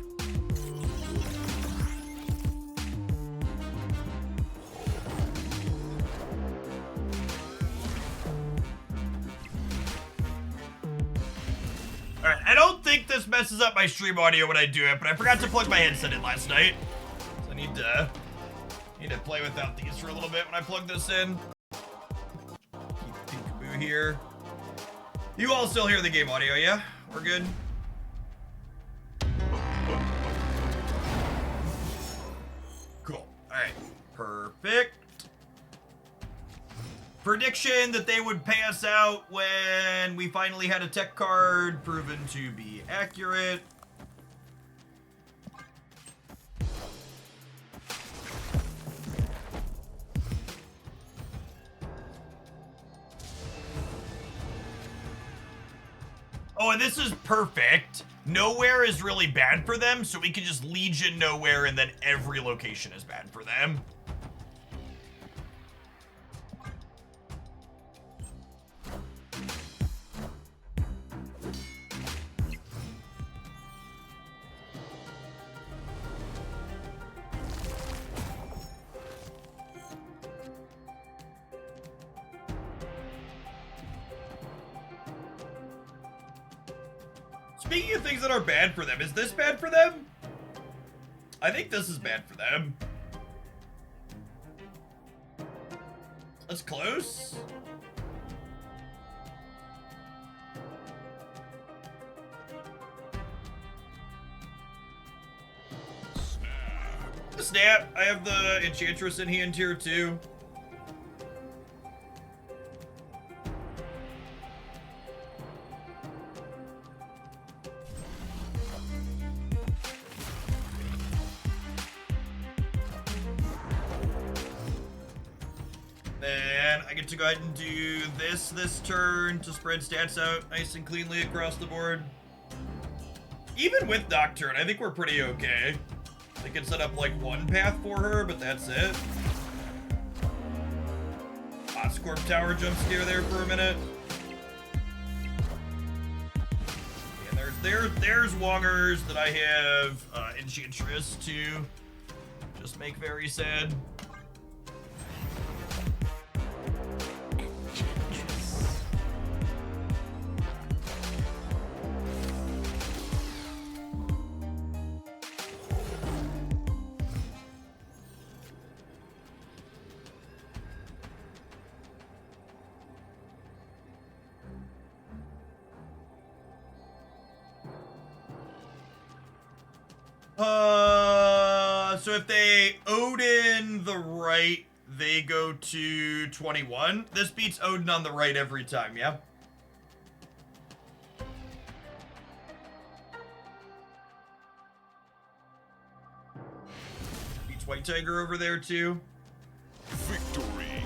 Alright, I don't think this messes up my stream audio when I do it, but I forgot to plug my headset in last night. So I need to play without these for a little bit when I plug this in. Keep peekaboo here. You all still hear the game audio, yeah? We're good? Cool. Alright. Perfect. Prediction that they would pay us out when we finally had a tech card proven to be accurate. Oh, and this is perfect. Nowhere is really bad for them, so we can just Legion nowhere and then every location is bad for them. Speaking of things that are bad for them, is this bad for them? I think this is bad for them. That's close. Snap. I have the Enchantress in hand here too. Then I get to go ahead and do this turn to spread stats out nice and cleanly across the board. Even with Nocturne, I think we're pretty okay. I can set up like one path for her, but that's it. Oscorp Tower jump scare there for a minute. And there's Wongers that I have Enchantress to just make very sad. So if they Odin the right, they go to 21. This beats Odin on the right every time, yeah? Beats White Tiger over there too. Victory.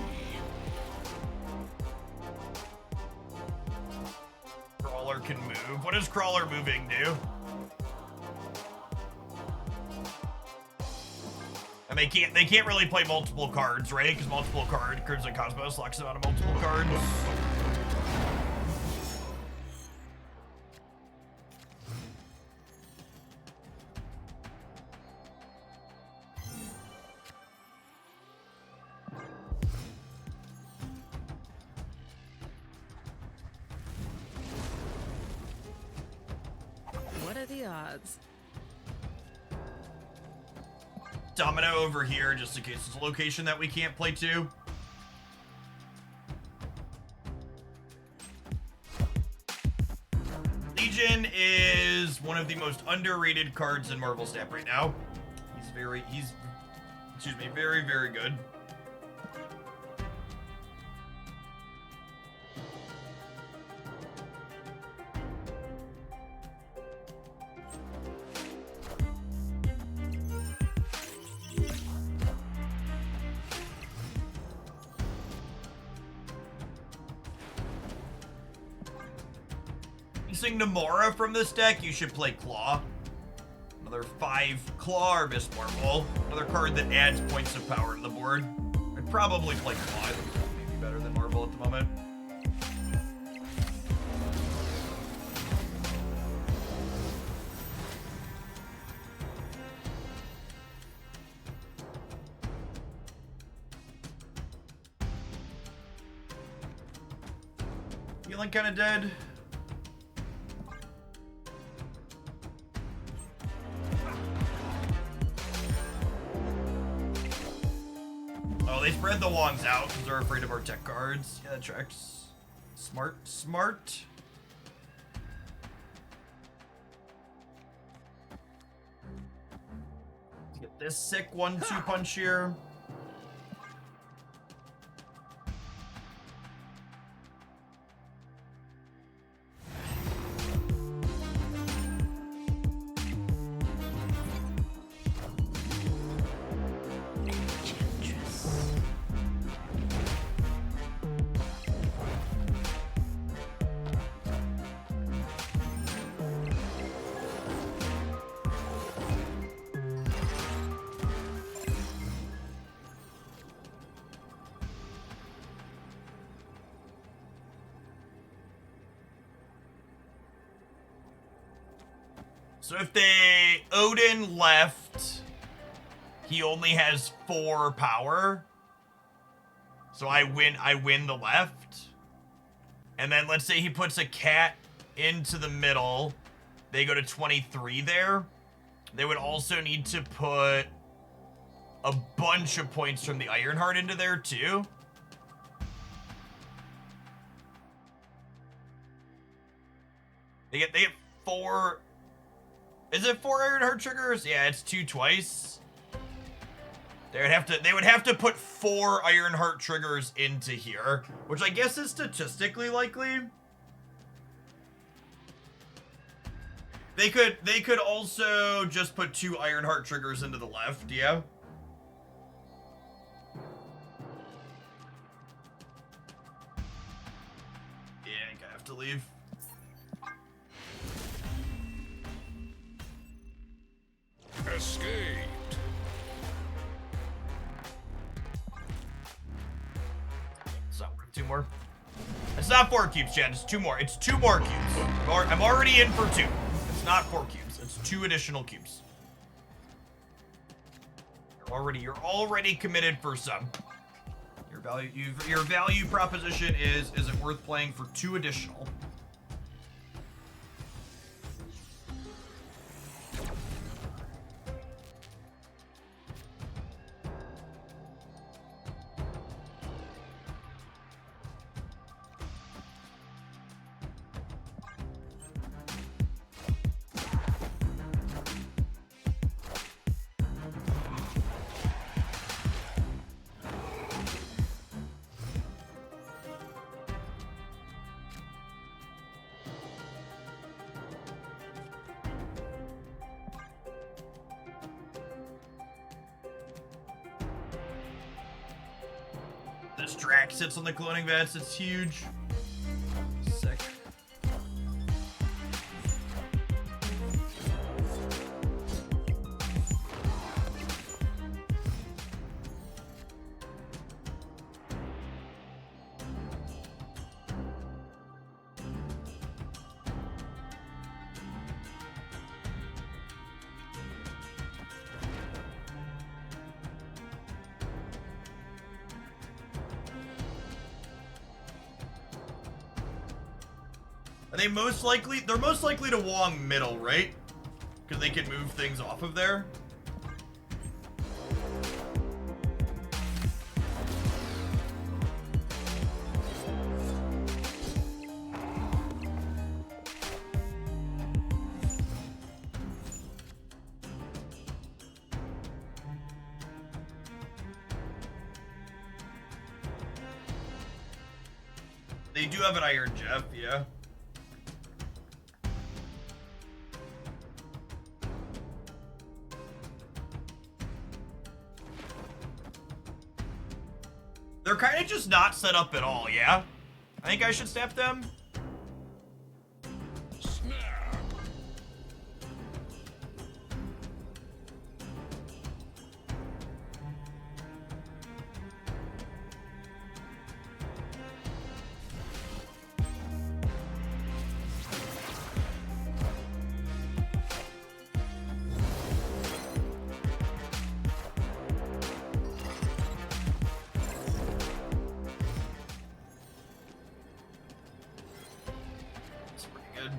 Crawler can move. What does Crawler moving do? And they can't really play multiple cards, right? Because multiple cards and Cosmos locks them out of multiple cards. are the odds? Domino over here, just in case it's a location that we can't play to. Legion is one of the most underrated cards in Marvel Snap right now. Excuse me, very, very good. Using Namora from this deck, you should play Claw. Another 5 Claw or Miss Marvel. Another card that adds points of power to the board. I'd probably play Claw. I think Claw may be better than Marvel at the moment. Feeling kind of dead. Oh, they spread the Wongs out because they're afraid of our tech cards. Yeah, that tracks. Smart. Let's get this sick 1-2 punch here. So if Odin left, he only has 4 power. So I win the left. And then let's say he puts a cat into the middle. They go to 23 there. They would also need to put a bunch of points from the Ironheart into there too. They get 4. Is it 4 Ironheart triggers? Yeah, it's 2 twice. They would have to put 4 Ironheart triggers into here, which I guess is statistically likely. They could also just put 2 Ironheart triggers into the left, yeah. Yeah, I have to leave. Escaped. It's not worth 2 more. It's not 4 cubes, Chad. It's 2 more. It's 2 more cubes. I'm already in for 2. It's not 4 cubes. It's 2 additional cubes. You're already committed for some. Your value proposition is it worth playing for 2 additional? This Drax sits on the cloning vats. It's huge. Sick. Are they most likely? They're most likely to Wong middle, right? Because they can move things off of there. They do have an Iron Jeff, yeah. They're kind of just not set up at all, yeah? I think I should snap them. Snap. That's pretty good.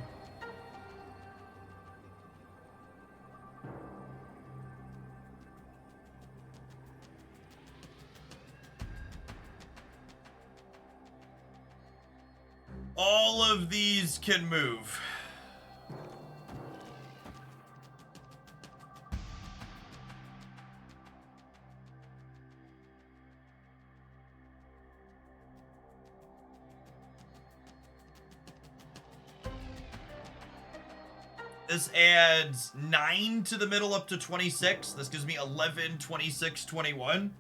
All of these can move. This adds 9 to the middle up to 26. This gives me 11, 26, 21.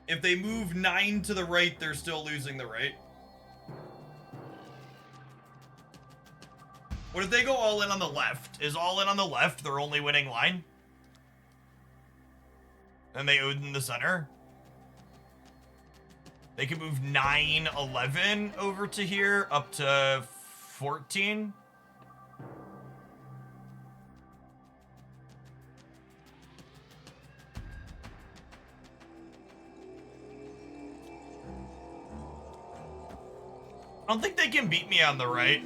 If they move 9 to the right, they're still losing the right. What if they go all in on the left? Is all in on the left their only winning line? And they Odin the center? They can move 9, 11 over to here, up to 14. I don't think they can beat me on the right.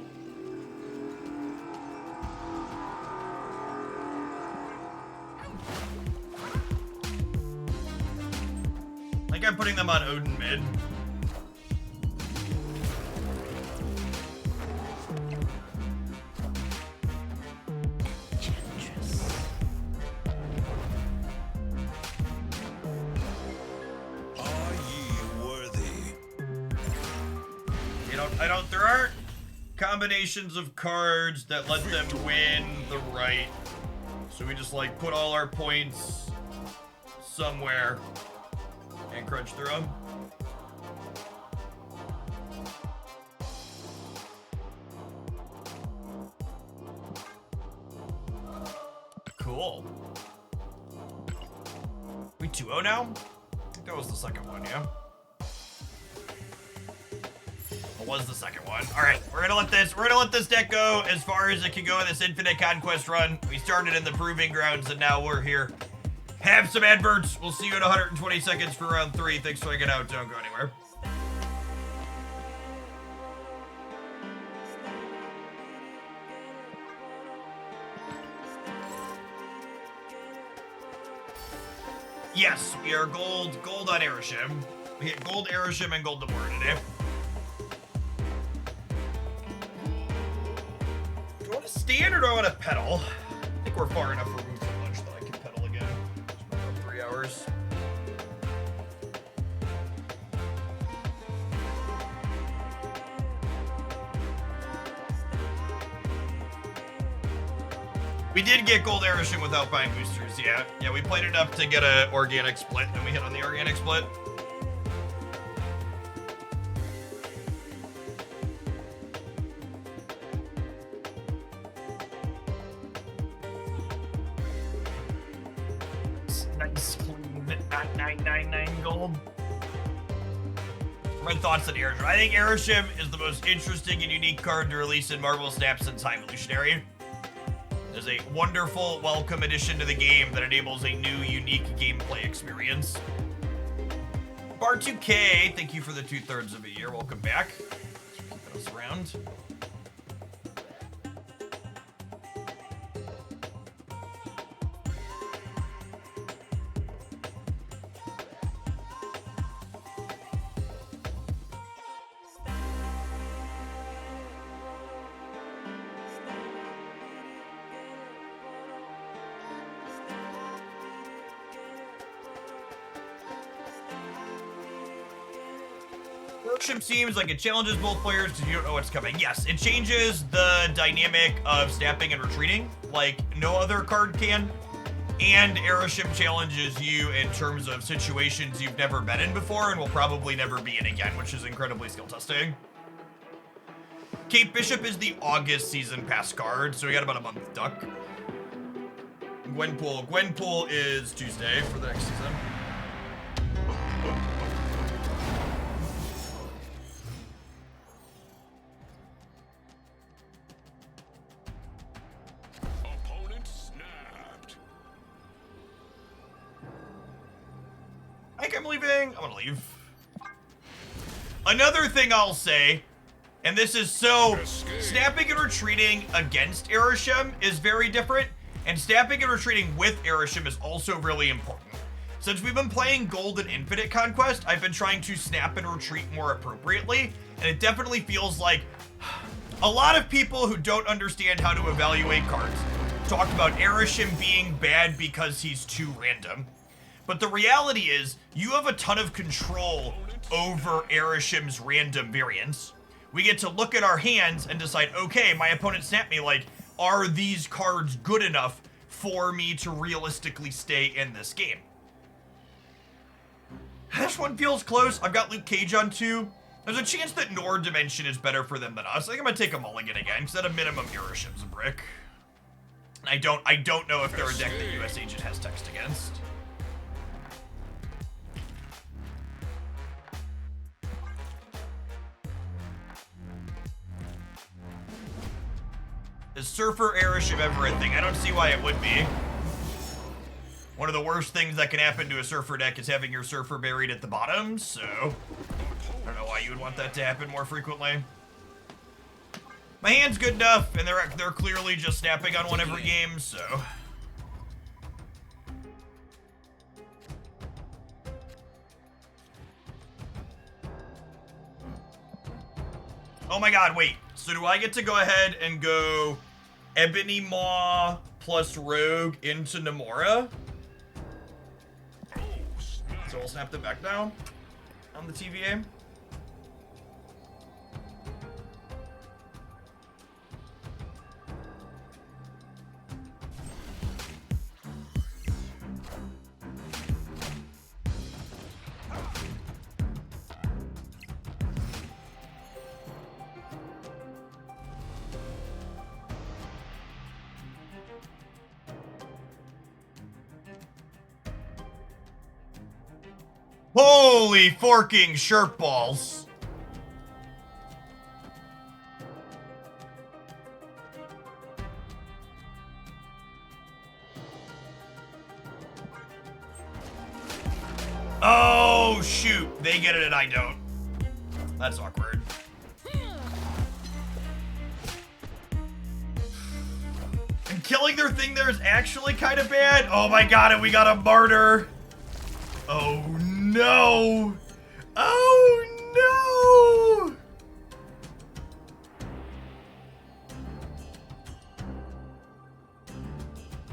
I think I'm putting them on Odin mid. Are ye worthy? There aren't combinations of cards that let them win the right. So we just like put all our points somewhere and crunch through them. Cool. We 2-0 now? I think that was the second one, yeah? Was the second one. All right, we're gonna let this deck go as far as it can go in this infinite conquest run. We started in the proving grounds and now we're here. Have some adverts. We'll see you in 120 seconds for round 3. Thanks for hanging out. Don't go anywhere. Yes, we are gold on Arishem. We hit gold Arishem and gold Demora today. Do I want to stand or do I want to pedal? I think we're far enough removed from lunch that I can pedal again. It's been about 3 hours. We did get gold Arishem without buying boosters, yeah. Yeah, we played enough to get an organic split, and we hit on the organic split. Nice, clean, at 999 gold. My thoughts on Arishem. I think Arishem is the most interesting and unique card to release in Marvel Snap since High Evolutionary. It's a wonderful, welcome addition to the game that enables a new, unique gameplay experience. Bar2K, thank you for the 2/3 of a year. Welcome back. Thanks for keeping this round. Arishem seems like it challenges both players because you don't know what's coming. Yes, it changes the dynamic of snapping and retreating like no other card can. And Arishem challenges you in terms of situations you've never been in before and will probably never be in again, which is incredibly skill testing. Kate Bishop is the August season pass card, so we got about a month duck. Gwenpool is Tuesday for the next season. Opponent snapped. I think I'm leaving. I'm gonna leave. Another thing I'll say, and this is so, snapping and retreating against Arishem is very different, and snapping and retreating with Arishem is also really important. Since we've been playing Gold and Infinite Conquest, I've been trying to snap and retreat more appropriately, and it definitely feels like a lot of people who don't understand how to evaluate cards talk about Arishem being bad because he's too random. But the reality is, you have a ton of control over Arishem's random variants. We get to look at our hands and decide, okay, my opponent snapped me, like, are these cards good enough for me to realistically stay in this game? This one feels close. I've got Luke Cage on 2. There's a chance that Nord Dimension is better for them than us. I think I'm gonna take a mulligan again, because at a minimum, Arishem's a brick. I don't know if they're a deck that US Agent has text against. Is Surfer Arishem ever a thing? I don't see why it would be. One of the worst things that can happen to a Surfer deck is having your Surfer buried at the bottom, so I don't know why you would want that to happen more frequently. My hand's good enough, and they're clearly just snapping on one every game, so. Oh my god, wait. So do I get to go ahead and go Ebony Maw plus Rogue into Nomura? So we'll snap them back now on the TVA. Holy forking shirt balls. Oh, shoot. They get it and I don't. That's awkward. And killing their thing there is actually kind of bad. Oh my god, and we got a martyr. Oh no! Oh no!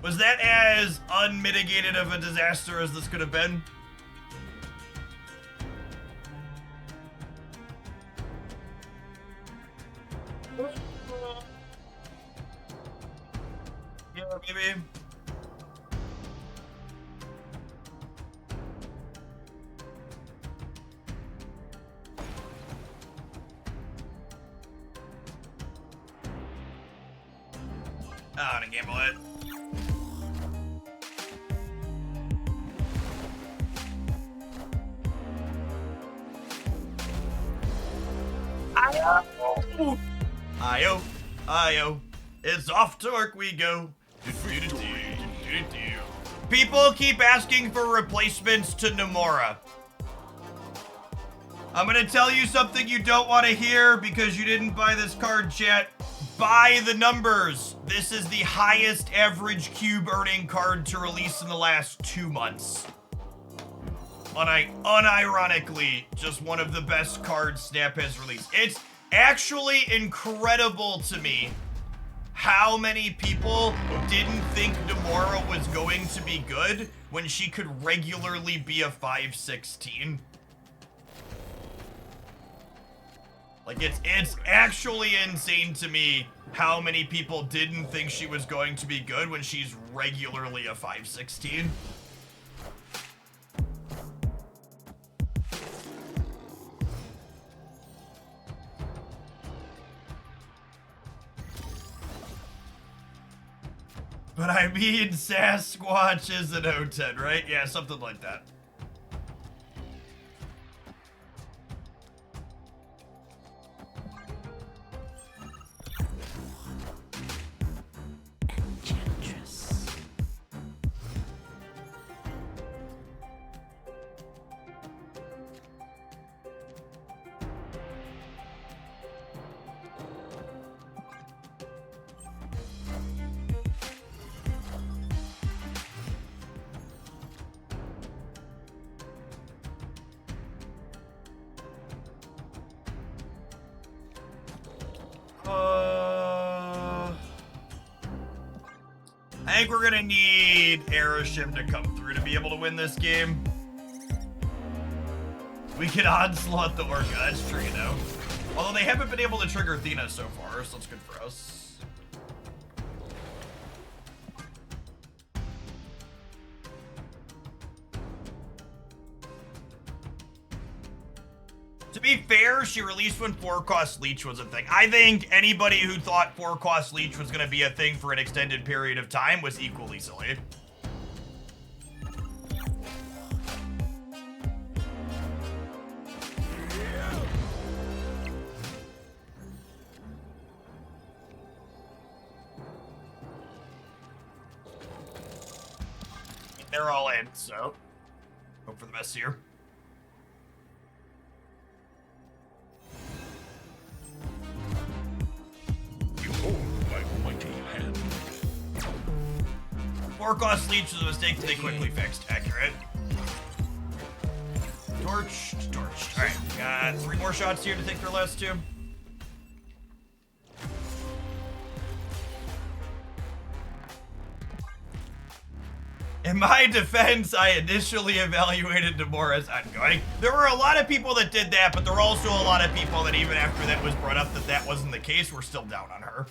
Was that as unmitigated of a disaster as this could have been? Yeah, maybe. Oh, to gamble it. Io, Io, it's off to work we go. People keep asking for replacements to Nomura. I'm gonna tell you something you don't want to hear because you didn't buy this card, chat. By the numbers, this is the highest average cube earning card to release in the last 2 months. Unironically, just one of the best cards Snap has released. It's actually incredible to me how many people didn't think Nomura was going to be good when she could regularly be a 5/16. Like, it's actually insane to me how many people didn't think she was going to be good when she's regularly a 5/16. But I mean, Sasquatch is an O10, right? Yeah, something like that. I think we're gonna need Arishem to come through to be able to win this game. We can onslaught the Orca, that's true, you know. Although they haven't been able to trigger Athena so far, so that's good for us. To be fair, she released when 4-cost Leech was a thing. I think anybody who thought 4-cost Leech was going to be a thing for an extended period of time was equally silly. They're all in, so hope for the best here. Mighty hand. 4-cost Leech was a mistake that they quickly fixed. Accurate. Torched. Alright, got 3 more shots here to take their last 2. In my defense, I initially evaluated Nomura as ongoing. There were a lot of people that did that, but there were also a lot of people that even after that was brought up that that wasn't the case, were still down on her.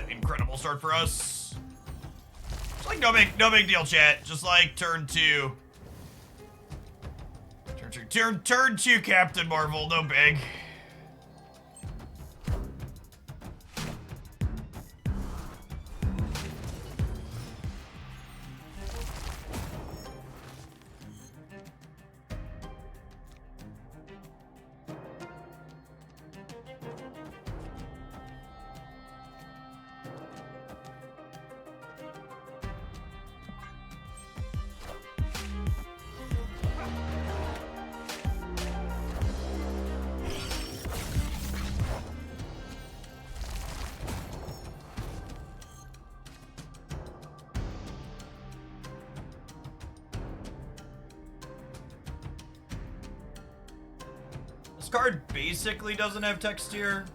Incredible start for us. It's like no big deal, chat. Just like turn 2. Turn 2, Captain Marvel. No big. This card basically doesn't have text here.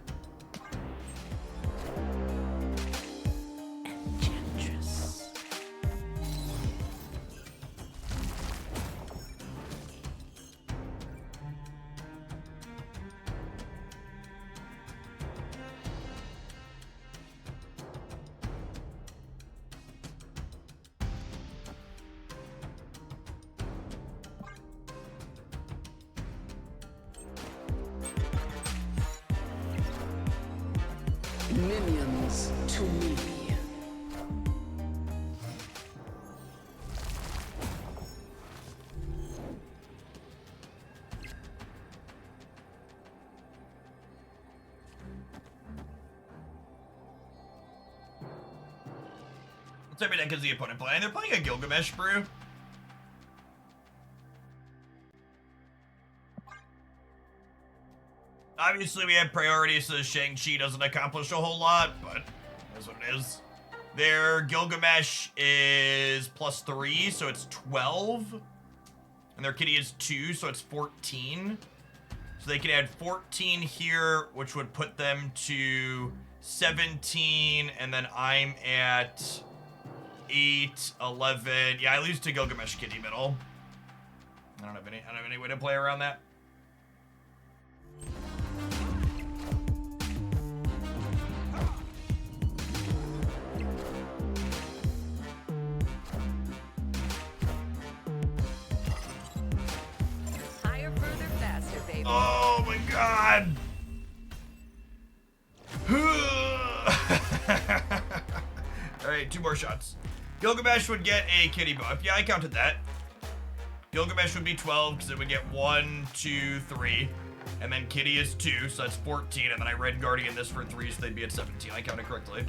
Minions to me. What type of deck is the opponent playing? They're playing a Gilgamesh brew. Obviously, we have priorities, so Shang-Chi doesn't accomplish a whole lot, but that's what it is. Their Gilgamesh is +3, so it's 12. And their kitty is 2, so it's 14. So they can add 14 here, which would put them to 17, and then I'm at 8, 11. Yeah, I lose to Gilgamesh kitty middle. I don't have any way to play around that. Higher, further, faster, baby. Oh my god! Alright, 2 more shots. Gilgamesh would get a kitty buff. Yeah, I counted that. Gilgamesh would be 12 because it would get 1, 2, 3. And then kitty is 2, so that's 14. And then I Red Guardian this for 3, so they'd be at 17. I counted correctly.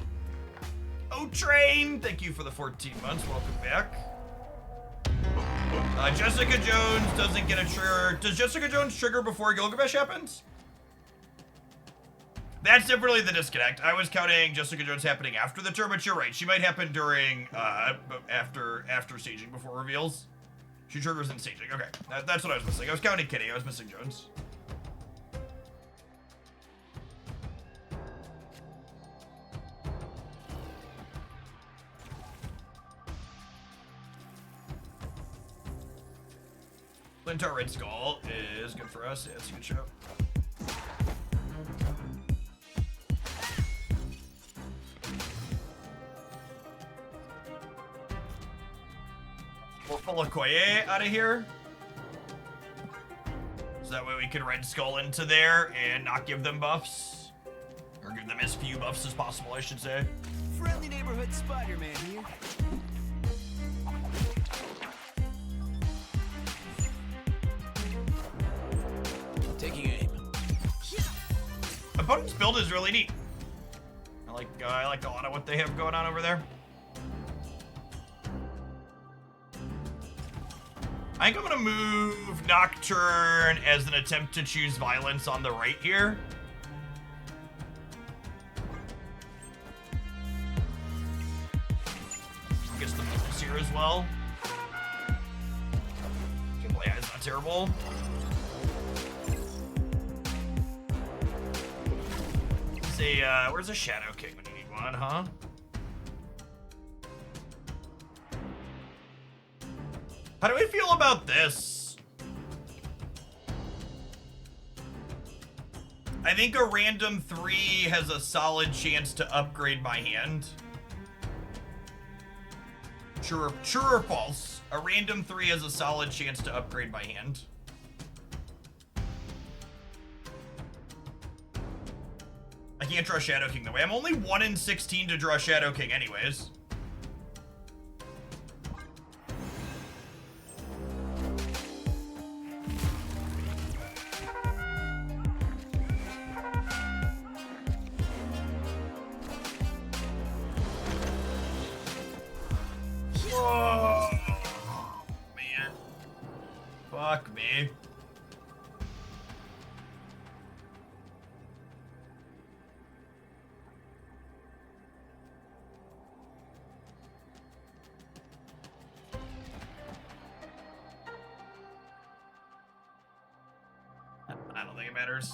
Oh, Train! Thank you for the 14 months. Welcome back. Jessica Jones doesn't get a trigger. Does Jessica Jones trigger before Gilgamesh happens? That's definitely the disconnect. I was counting Jessica Jones happening after the turn, but you're right. She might happen during, after staging before reveals. She triggers in staging. Okay, that's what I was missing. I was counting Kitty. I was missing Jones. Lintar Red Skull is good for us. Yeah, it's a good show. We'll pull Okoye out of here. So that way we can Red Skull into there and not give them buffs. Or give them as few buffs as possible, I should say. Friendly neighborhood Spider-Man here. Taking aim. Opponent's build is really neat. I like a lot of what they have going on over there. I think I'm gonna move Nocturne as an attempt to choose violence on the right here. I guess the pulse here as well. Yeah, it's not terrible. Say, where's a Shadow King when you need one, huh? How do we feel about this? I think a random 3 has a solid chance to upgrade my hand. True or false? A random 3 has a solid chance to upgrade my hand. I can't draw Shadow King the way. I'm only 1 in 16 to draw Shadow King anyways. Oh, man. Fuck me. I don't think it matters.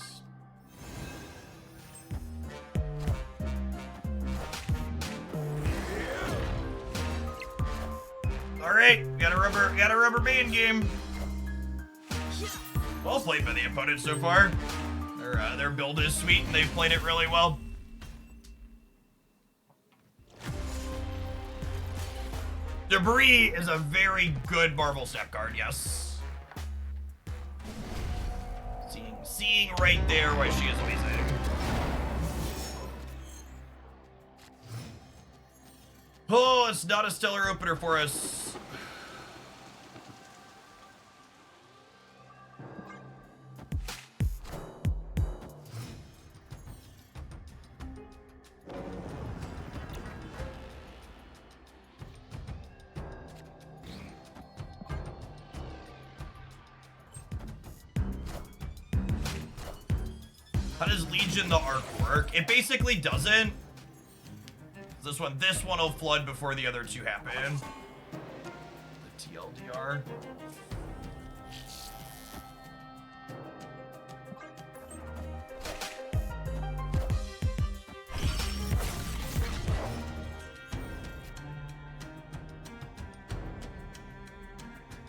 All right, got a rubber band game. Well played by the opponent so far. Their build is sweet and they've played it really well. Debris is a very good Marvel Snap card, yes. Seeing right there why she is amazing. Oh, it's not a stellar opener for us. How does Legion the Arc work? It basically doesn't. This one will flood before the other two happen. The TLDR.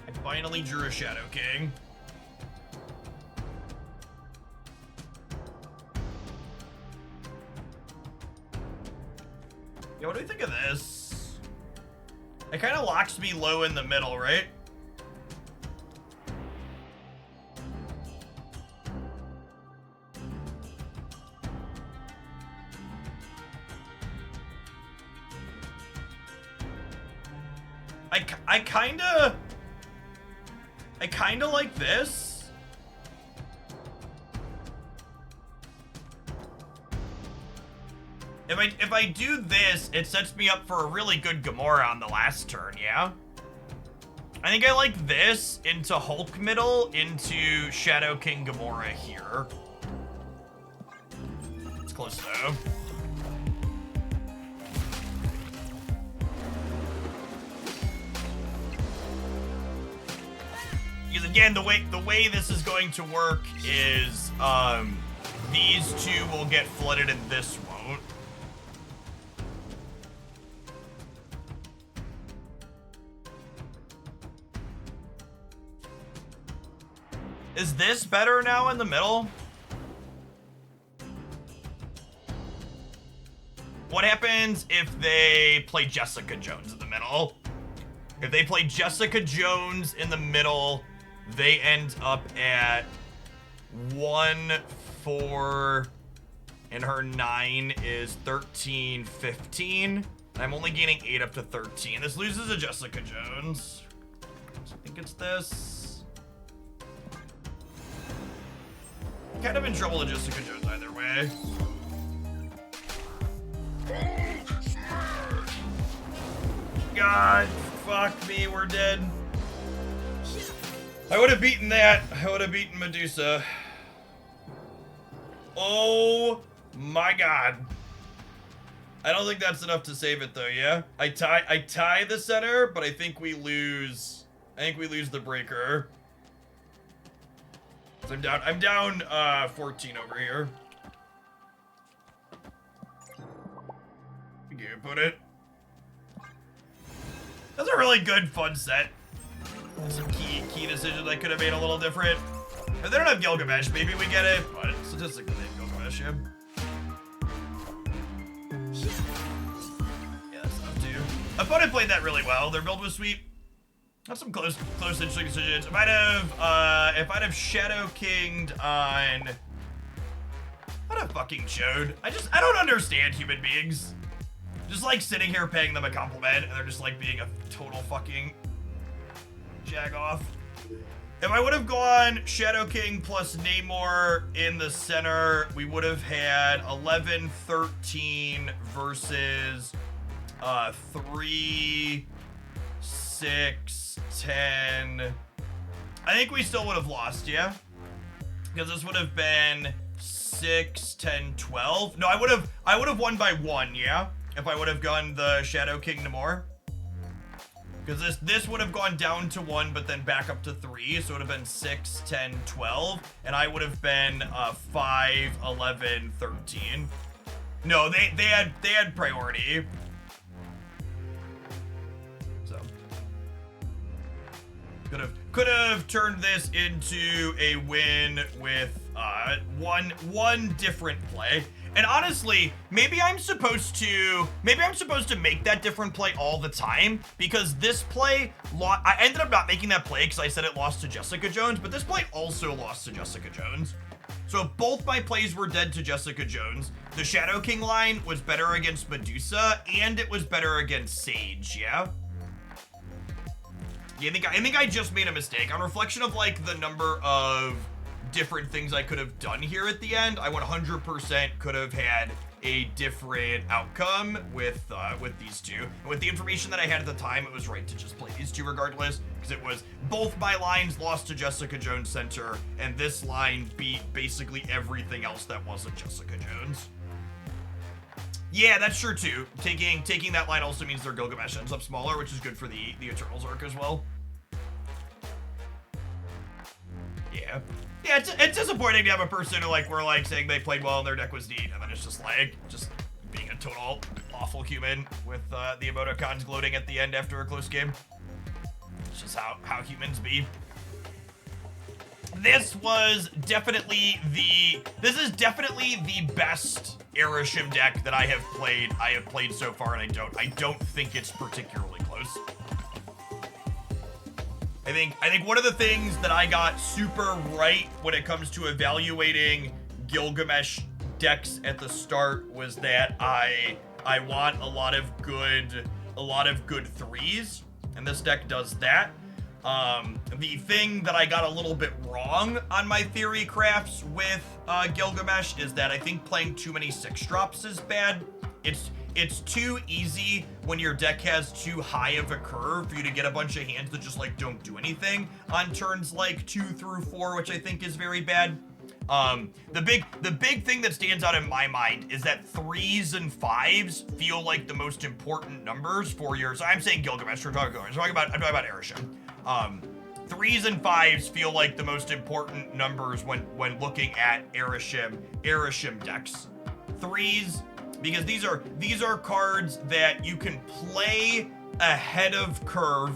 I finally drew a Shadow King. Yeah, what do you think of this? It kind of locks me low in the middle, right? I kinda like this. If I do this, it sets me up for a really good Gamora on the last turn, yeah? I think I like this into Hulk middle, into Shadow King Gamora here. It's close though. Because again, the way this is going to work is these two will get flooded and this won't. Is this better now in the middle? What happens if they play Jessica Jones in the middle? If they play Jessica Jones in the middle, they end up at 1, 4, and her 9 is 13, 15. I'm only gaining 8 up to 13. This loses a Jessica Jones. So I think it's this. Kind of in trouble with Jessica Jones either way. God, fuck me, we're dead. I would have beaten that. I would have beaten Medusa. Oh my god. I don't think that's enough to save it though, yeah? I tie the center, but I think we lose. I think we lose the breaker. So I'm down 14 over here. You can put it. That's a really good fun set. Some key decisions I could have made a little different. If they don't have Gilgamesh, maybe we get it, but statistically they have Gilgamesh, yeah. Yeah, that's enough too. Opponent played that really well. Their build was sweet. Have some close interesting decisions. If I'd have Shadow Kinged on, I'd have fucking showed. I don't understand human beings. Just like sitting here paying them a compliment and they're just like being a total fucking jag off. If I would have gone Shadow King plus Namor in the center, we would have had 11, 13 versus 3, 6, 10. I think we still would have lost, yeah? Because this would have been 6, 10, 12. No, I would have won by 1, yeah? If I would have gone the Shadow King Namor. Because this would have gone down to 1, but then back up to 3. So it would have been 6, 10, 12. And I would have been 5, 11, 13. No, they had priority. So could have turned this into a win with one different play. And honestly, maybe I'm supposed to make that different play all the time, because this play, I ended up not making that play because I said it lost to Jessica Jones, but this play also lost to Jessica Jones. So both my plays were dead to Jessica Jones. The Shadow King line was better against Medusa, and it was better against Sage, yeah? Yeah, I think I just made a mistake. On reflection of like the number of different things I could have done here at the end, I 100% could have had outcome with these two. And with the information that I had at the time, it was right to just play these two regardless, because it was both my lines lost to Jessica Jones Center, and this line beat basically everything else that wasn't Jessica Jones. Yeah, that's true too. Taking that line also means their Gilgamesh ends up smaller, which is good for the Eternals arc as well. Yeah. Yeah, it's disappointing to have a person who, like, we're, like, saying they played well and their deck was neat, and then it's just, like, just being a total awful human with the emoticons gloating at the end after a close game. It's just how humans be. This is definitely the best Arishem deck that I have played so far, and I don't think it's particularly close. I think one of the things that I got super right when it comes to evaluating Gilgamesh decks at the start was that I want a lot of good threes, and this deck does that. The thing that I got a little bit wrong on my theory crafts with Gilgamesh is that I think playing too many 6-drops is bad. It's too easy when your deck has too high of a curve for you to get a bunch of hands that just, like, don't do anything on turns like 2 through 4, which I think is very bad. The big thing that stands out in my mind is that 3s and 5s feel like the most important numbers for your. So I'm saying Gilgamesh. I'm talking about Arishem. 3s and 5s feel like the most important numbers when looking at Arishem decks. 3s. Because these are cards that you can play ahead of curve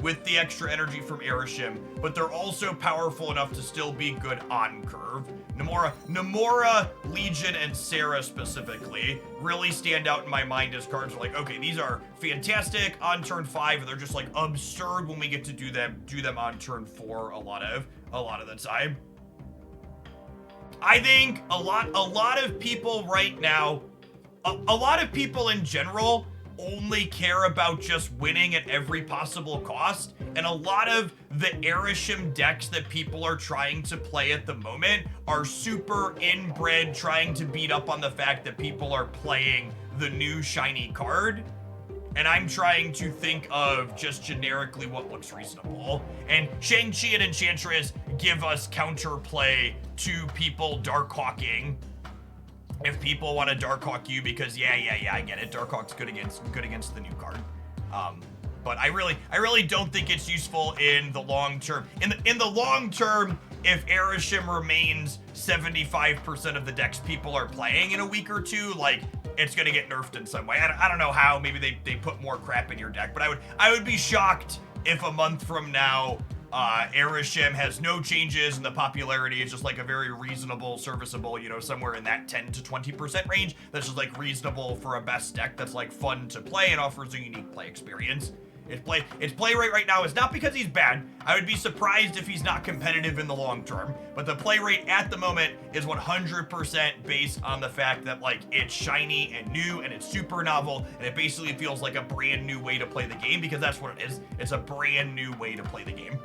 with the extra energy from Arishem, but they're also powerful enough to still be good on curve. Namora, Legion, and Sarah specifically really stand out in my mind as cards like, okay, these are fantastic on turn 5, and they're just, like, absurd when we get to do them on turn 4 a lot of the time. I think a lot of people right now, a lot of people in general only care about just winning at every possible cost, and a lot of the Arishem decks that people are trying to play at the moment are super inbred, trying to beat up on the fact that people are playing the new shiny card. And I'm trying to think of just generically what looks reasonable. And Shang-Chi and Enchantress give us counterplay to people Darkhawking. If people want to Darkhawk you, because yeah, I get it. Darkhawk's good against the new card. But I really don't think it's useful in the long term. In the long term, if Arishem remains 75% of the decks people are playing in a week or two, like, it's gonna get nerfed in some way. I don't know how. Maybe they put more crap in your deck, but I would be shocked if a month from now Arishem has no changes and the popularity is just like a very reasonable, serviceable, you know, somewhere in that 10 to 20% range. That's just like reasonable for a best deck that's like fun to play and offers a unique play experience. Its play rate right now is not because he's bad. I would be surprised if he's not competitive in the long term. But the play rate at the moment is 100% based on the fact that, like, it's shiny and new and it's super novel, and it basically feels like a brand new way to play the game, because that's what it is. It's a brand new way to play the game.